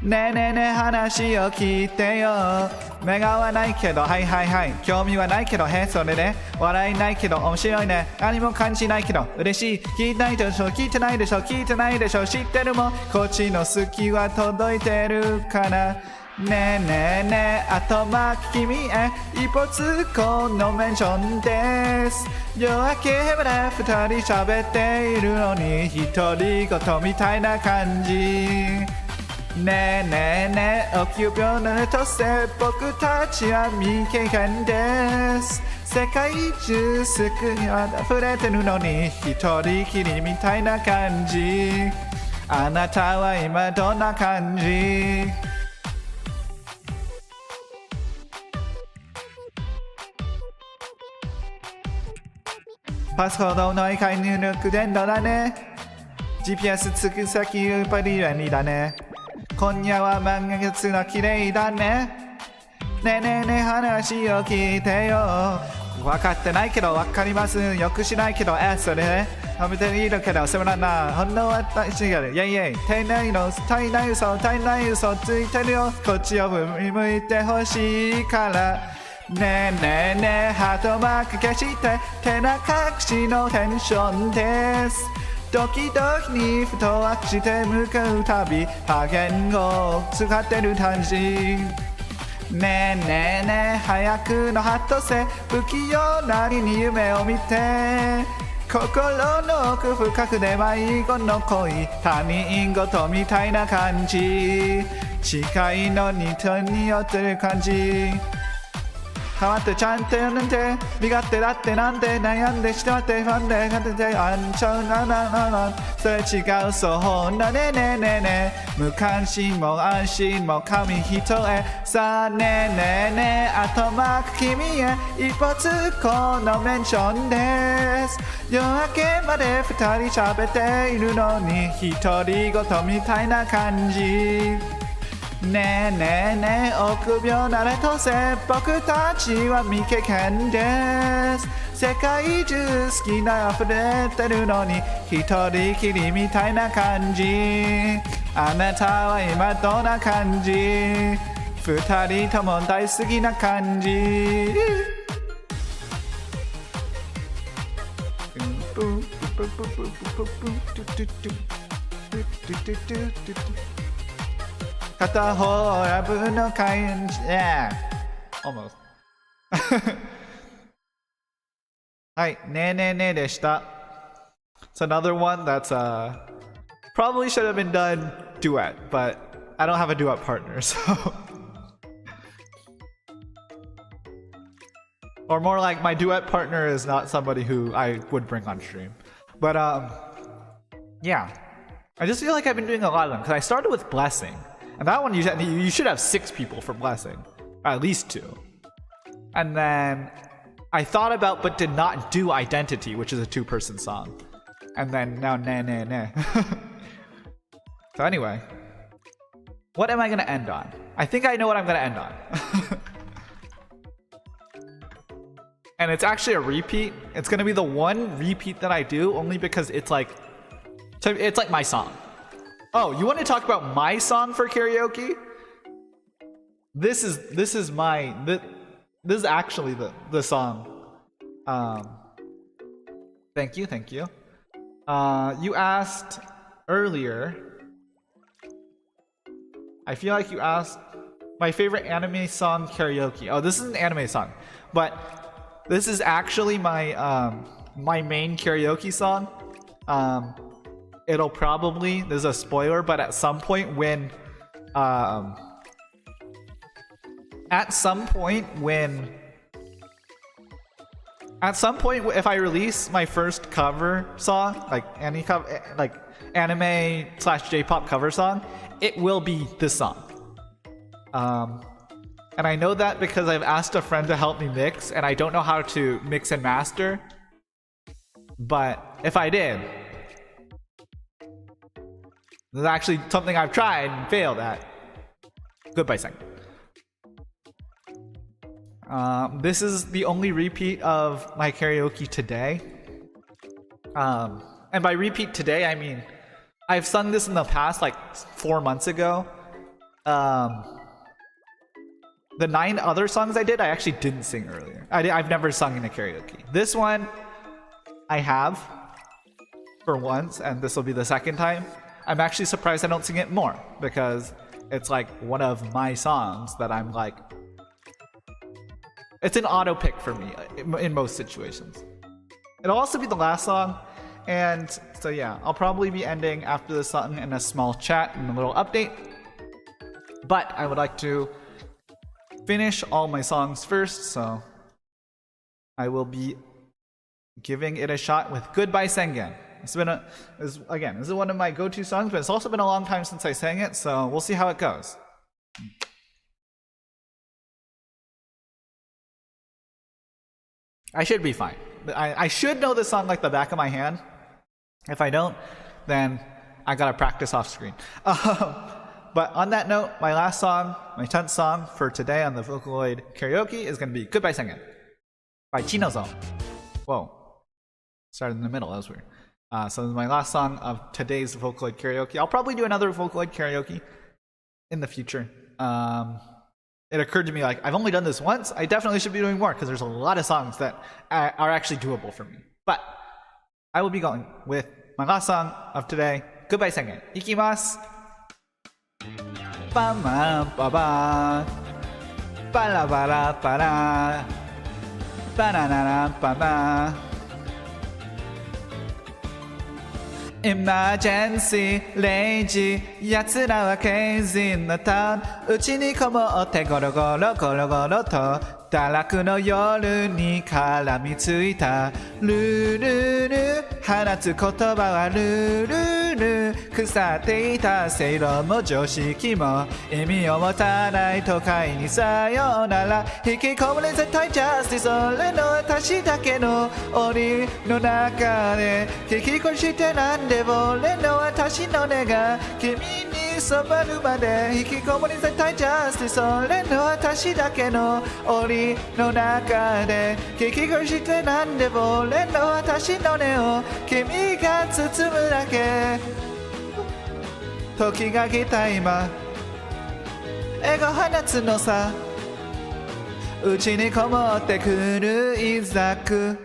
ねえねえねえ話を聞いてよ目が合わないけどはいはいはい興味はないけどへそれで笑いないけど面白いね何も感じないけど嬉しい聞いてないでしょ聞いてないでしょ聞いてないでしょ知ってるもんこっちの好きは届いてるかなねえねえねえ後巻き君へ一歩通行のメンションです夜明けまで二人喋っているのに独り言みたいな感じねえねえねえ臆病な年僕たちは未経験です世界中救いは溢れてるのに一人きりみたいな感じあなたは今どんな感じパスコードの回入力電動だね GPS つく先やっぱり便利だね今夜は満月の綺麗だねねえねえねえ話を聞いてよ分かってないけど分かりますよくしないけどそれ食べているけどそれななほんの私がイェイイェイ足りないの足りない嘘足りない嘘ついてるよこっちを向いてほしいからねえねえねえハートマーク消して手な隠しのテンションですドキドキにふとあっちで向かうたびハ言語を使ってる感じねえねえねえ早くのハットせ不器用なりに夢を見て心の奥深くで迷子の恋他人事みたいな感じ近いのに手に寄ってる感じ変わってちゃんとなんて身勝手だってなんて悩んでしてまってファンで勝ててあんちゃうななななそれ違うそうなねねねね無関心も安心も紙一重さあねねね後巻く君へ一歩通行のメンションです夜明けまで二人喋っているのに独り言みたいな感じねえねえねえ臆病なれとせ僕たちは未経験です世界中好きな溢れてるのに一人きりみたいな感じあなたは今どんな感じ二人とも大好きな感じ片方ラブの感じ Yeah Almost はいねえねえねえでした It's another one that's probably should have been done duet but I don't have a duet partner so or more like my duet partner is not somebody who I would bring on stream but yeah I just feel like I've been doing a lot of them because I started with Blessing and that one you should have 6 people for Blessing, at least 2. And then I thought about but did not do Identity, which is a 2-person song. And then now nah nah nah. So anyway, what am I gonna end on? I think I know what I'm gonna end on. And it's actually a repeat. It's gonna be the one repeat that I do only because it's like my song. Oh, you want to talk about my song for karaoke? This is actually the song. Thank you. You asked earlier. I feel like you asked my favorite anime song karaoke. Oh, this is an anime song, but this is actually my my main karaoke song. It'll probably, there's a spoiler, but at some point when at some point, if I release my first cover song, like any cover, like anime/J-pop cover song, it will be this song. And I know that because I've asked a friend to help me mix, and I don't know how to mix and master. But if I did, this is actually something I've tried and failed at. Goodbye, second. This is the only repeat of my karaoke today. And by repeat today, I mean I've sung this in the past, like 4 months ago. The 9 other songs I did, I actually didn't sing earlier. I've never sung in a karaoke. This one, I have for once, and this will be the second time. I'm actually surprised I don't sing it more because it's like one of my songs that I'm like, it's an auto pick for me in most situations. It'll also be the last song, and so yeah, I'll probably be ending after this song in a small chat and a little update. But I would like to finish all my songs first, so I will be giving it a shot with Goodbye Sengen. This is one of my go-to songs, but it's also been a long time since I sang it, so we'll see how it goes. I should be fine. I should know this song like the back of my hand. If I don't, then I gotta practice off screen. But on that note, my last song, my 10th song for today on the Vocaloid karaoke is gonna be Goodbye Sengen by Chinozo. Whoa. Started in the middle, that was weird. So this is my last song of today's Vocaloid karaoke. I'll probably do another Vocaloid karaoke in the future. It occurred to me, like, I've only done this once. I definitely should be doing more because there's a lot of songs that are actually doable for me. But I will be going with my last song of today, Goodbye Sengen. Ikimasu. Ba ma ba ba. Ba la ba la ba la. Ba na na na ba ba. Emergency 0時奴らはケイジンのタウンうちにこもってゴロゴロゴロゴロと堕落の夜に絡みついたルルル放つ言葉はルルル腐っていた正論も常識も意味を持たない都会にさようなら引きこもり絶対ジャスティスそれの私だけの檻の中で聞き越してなんで俺の私の根が君に染まるまで引きこもり絶対ジャスティスそれの私だけの檻の中で聞き越してなんで俺の私の根を君が包むだけ時が来た今エゴ放つのさうちにこもってくるいざく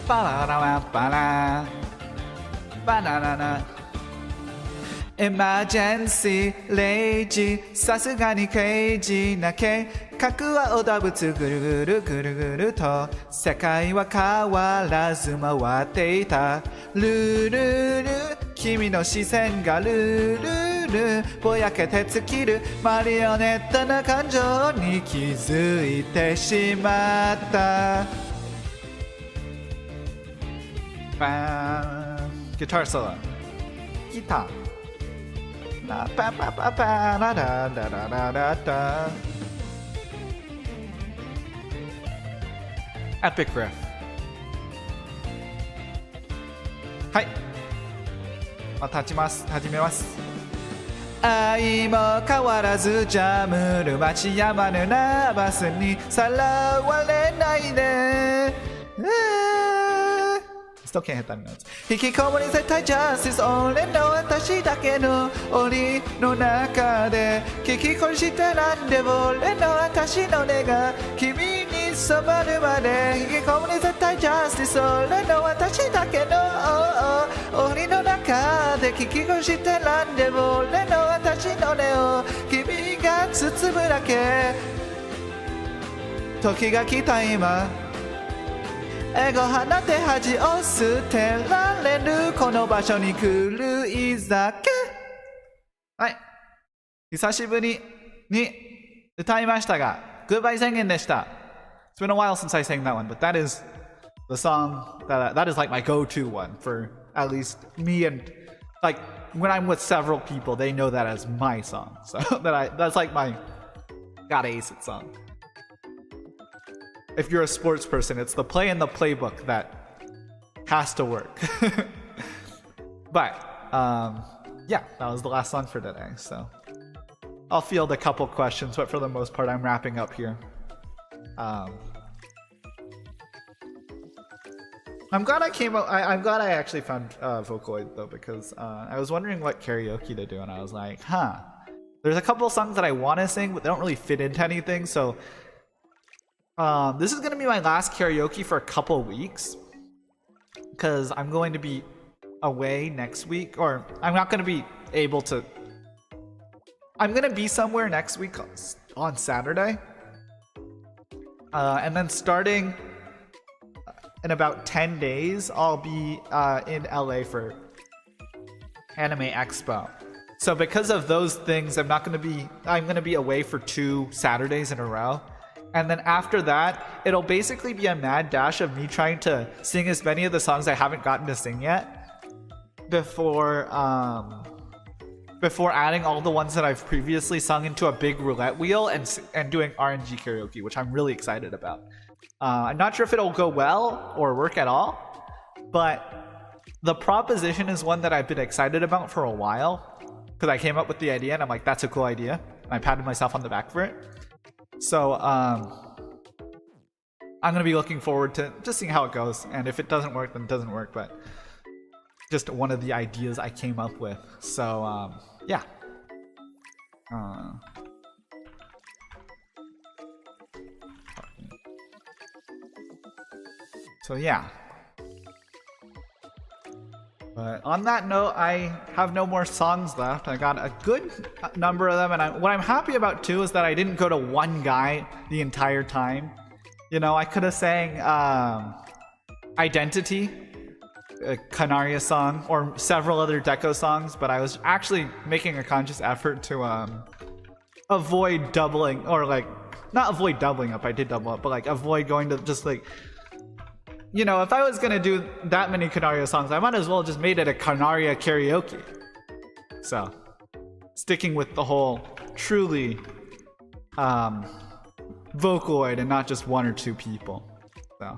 バララバラバナナナエマージェンシー0時さすがに刑事な計画はお動物ぐるぐるぐるぐると世界は変わらず回っていたルルル君の視線がルルルぼやけて尽きるマリオネットな感情に気づいてしまったGuitar solo. Guitar. La pa pa pa pa la da da da da da da. Epic riff. はい。始めます。愛も変わらずジャムる街山のナーバスにさらわれないで。Still can't hit that notes. 引きこもり絶対ジャスティス俺の私だけの檻の中で聞き越してなんで俺の私の根が君に染まるまで引きこもり絶対ジャスティス俺の私だけの檻の中で聞き越してなんで俺の私の根を君が包むだけ時が来た今エゴ放て恥を捨てられるこの場所に来るいざけはい久しぶりに歌いましたが、Goodbye 宣言でした。It's been a while since I sang that one, but that is the song that is like my go-to one for at least me, and like when I'm with several people, they know that as my song. So that's like my gotta ace it song. If you're a sports person, it's the play in the playbook that has to work. But yeah, that was the last song for today. So I'll field a couple questions, but for the most part, I'm wrapping up here. I'm glad I'm glad I actually found Vocaloid though, because I was wondering what karaoke to do, and I was like, there's a couple songs that I want to sing, but they don't really fit into anything. So this is going to be my last karaoke for a couple weeks, because I'm going to be away next week, or I'm not going to be able to. I'm going to be somewhere next week on Saturday, and then starting in about 10 days, I'll be in LA for Anime Expo. So because of those things, I'm going to be away for 2 Saturdays in a row. And then after that, it'll basically be a mad dash of me trying to sing as many of the songs I haven't gotten to sing yet before adding all the ones that I've previously sung into a big roulette wheel and doing RNG karaoke, which I'm really excited about. I'm not sure if it'll go well or work at all, but the proposition is one that I've been excited about for a while, because I came up with the idea and I'm like, that's a cool idea, and I patted myself on the back for it. So I'm gonna be looking forward to just seeing how it goes, and if it doesn't work, then it doesn't work, but just one of the ideas I came up with. So yeah. So yeah. But on that note, I have no more songs left. I got a good number of them, and what I'm happy about too is that I didn't go to one guy the entire time. You know, I could have sang Identity, a Canaria song, or several other Deco songs, but I was actually making a conscious effort to avoid doubling, or like, not avoid doubling up, I did double up, but like avoid going to just like, you know, if I was gonna do that many Canaria songs, I might as well just made it a Canaria karaoke. So, sticking with the whole truly Vocaloid and not just one or two people. So,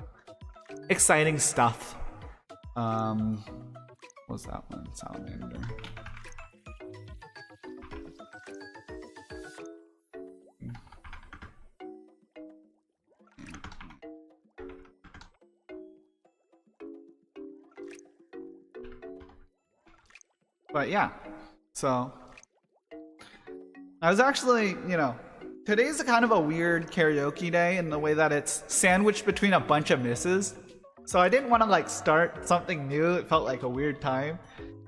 exciting stuff. What's that one? Salamander. But yeah, so I was actually, you know, today's a kind of a weird karaoke day in the way that it's sandwiched between a bunch of misses. So I didn't want to like start something new. It felt like a weird time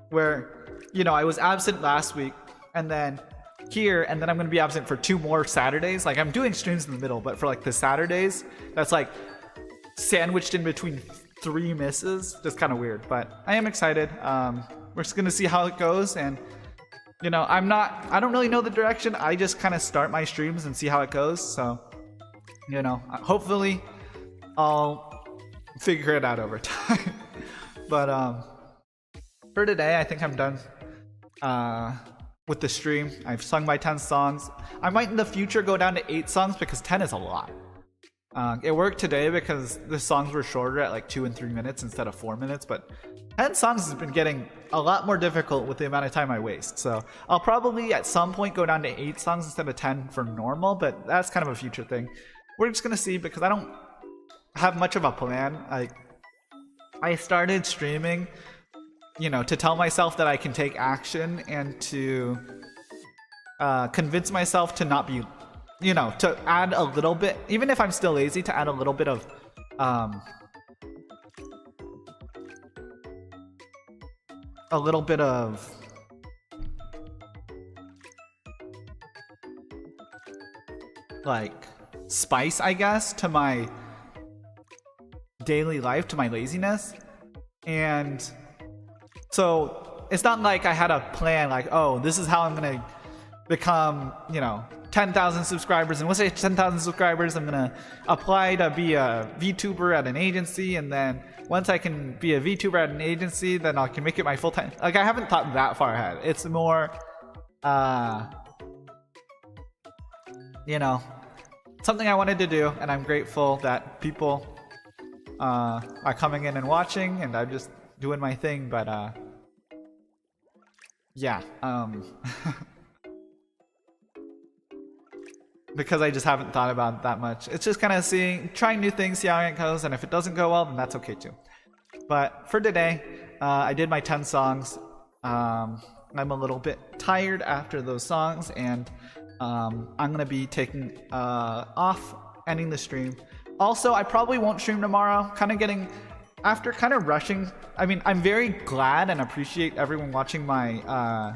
where, you know, I was absent last week and then here, and then I'm going to be absent for 2 more Saturdays. Like I'm doing streams in the middle, but for like the Saturdays, that's like sandwiched in between 3 misses. Just kind of weird, but I am excited. We're just gonna see how it goes, and you know, I don't really know the direction. I just kind of start my streams and see how it goes. So, you know, hopefully I'll figure it out over time. But for today, I think I'm done with the stream. I've sung my 10 songs. I might in the future go down to 8 songs because 10 is a lot. It worked today because the songs were shorter at like 2 and 3 minutes instead of 4 minutes, but 10 songs has been getting a lot more difficult with the amount of time I waste. So I'll probably at some point go down to 8 songs instead of 10 for normal, but that's kind of a future thing. We're just gonna see because I don't have much of a plan. I started streaming, you know, to tell myself that I can take action and to convince myself to not be, you know, to add a little bit, even if I'm still lazy, to add a little bit of like spice, I guess, to my daily life, to my laziness. And so it's not like I had a plan like, oh, this is how I'm gonna become, you know, 10,000 subscribers, and once I hit 10,000 subscribers, I'm gonna apply to be a VTuber at an agency, and then once I can be a VTuber at an agency, then I can make it my full-time. Like, I haven't thought that far ahead. It's more, you know, something I wanted to do, and I'm grateful that people are coming in and watching, and I'm just doing my thing. But yeah, because I just haven't thought about it that much. It's just kind of trying new things, see how it goes, and if it doesn't go well, then that's okay too. But for today, I did my 10 songs. I'm a little bit tired after those songs, and I'm gonna be taking off, ending the stream. Also, I probably won't stream tomorrow. After kind of rushing. I mean, I'm very glad and appreciate everyone watching my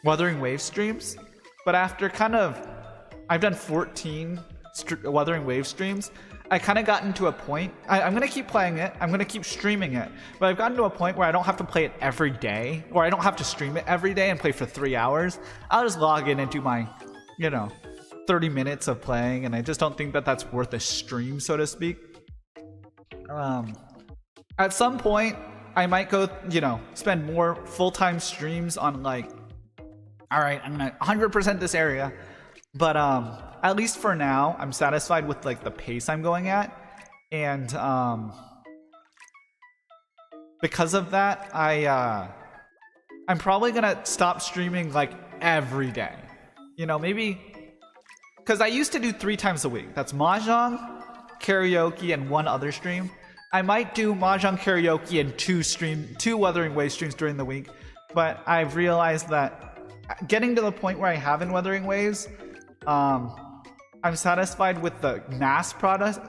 Wuthering Waves streams, but after I've done 14 Wuthering Waves streams. I kind of gotten to a point. I'm gonna keep playing it. I'm gonna keep streaming it, but I've gotten to a point where I don't have to play it every day, or I don't have to stream it every day and play for 3 hours. I'll just log in and do my, 30 minutes of playing, and I just don't think that that's worth a stream, so to speak. At some point, I might go, spend more full-time streams on like, all right, I'm gonna 100% this area. But at least for now, I'm satisfied with like the pace I'm going at, and because of that, I'm probably gonna stop streaming like every day. Maybe because I used to do 3 times a week. That's Mahjong, karaoke, and 1 other stream. I might do Mahjong, karaoke, and 2 Wuthering Waves streams during the week, but I've realized that getting to the point where I have in Wuthering Waves, I'm satisfied with the mass product,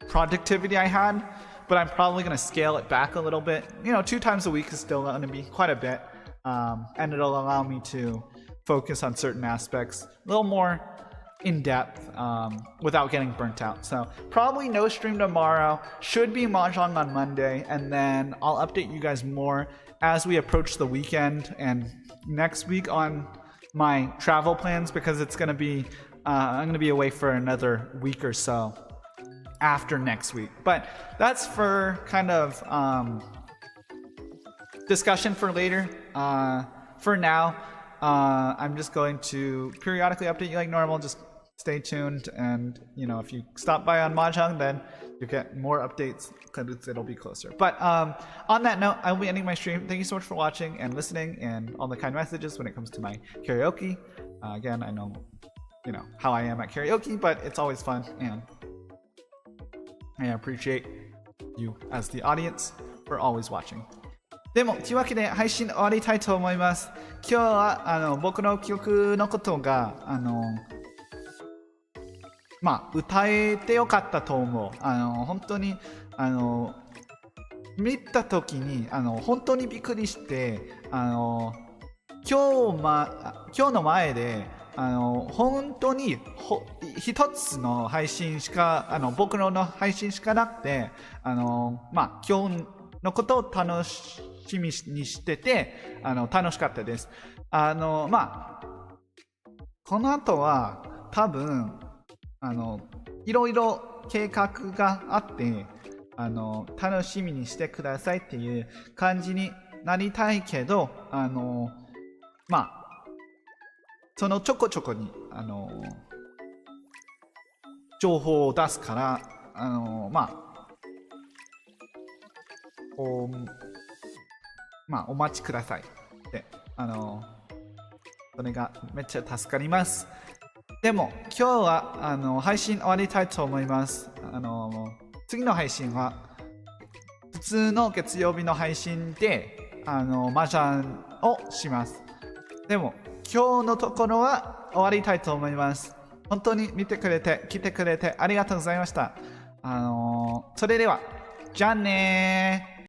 productivity I had, but I'm probably going to scale it back a little bit. 2 times a week is still going to be quite a bit, and it'll allow me to focus on certain aspects a little more in depth without getting burnt out. So probably no stream tomorrow, should be Mahjong on Monday, and then I'll update you guys more as we approach the weekend and next week on my travel plans, because it's going to be I'm going to be away for another week or so after next week. But that's for kind of discussion for later. For now, I'm just going to periodically update you like normal. Just stay tuned, and if you stop by on Mahjong, then you'll get more updates because it'll be closer. But on that note, I will be ending my stream. Thank you so much for watching and listening, and all the kind messages when it comes to my karaoke. Again, I know how I am at karaoke, but it's always fun, and I appreciate you as the audience for always watching. でも、というわけで配信終わりたいと思います。今日は僕の曲のことが歌えてよかったと思う。本当に見た時に本当にびっくりして、今日の前で本当に一つの配信しか僕の配信しかなくて今日のことを楽しみにしてて楽しかったです。この後は多分いろいろ計画があって楽しみにしてくださいっていう感じになりたいけどそのちょこちょこに情報を出すからお待ちくださいってそれがめっちゃ助かります。でも今日は配信終わりたいと思います。次の配信は普通の月曜日の配信で麻雀をします。でも今日のところは終わりたいと思います。本当に見てくれて来てくれてありがとうございました。それではじゃあねー。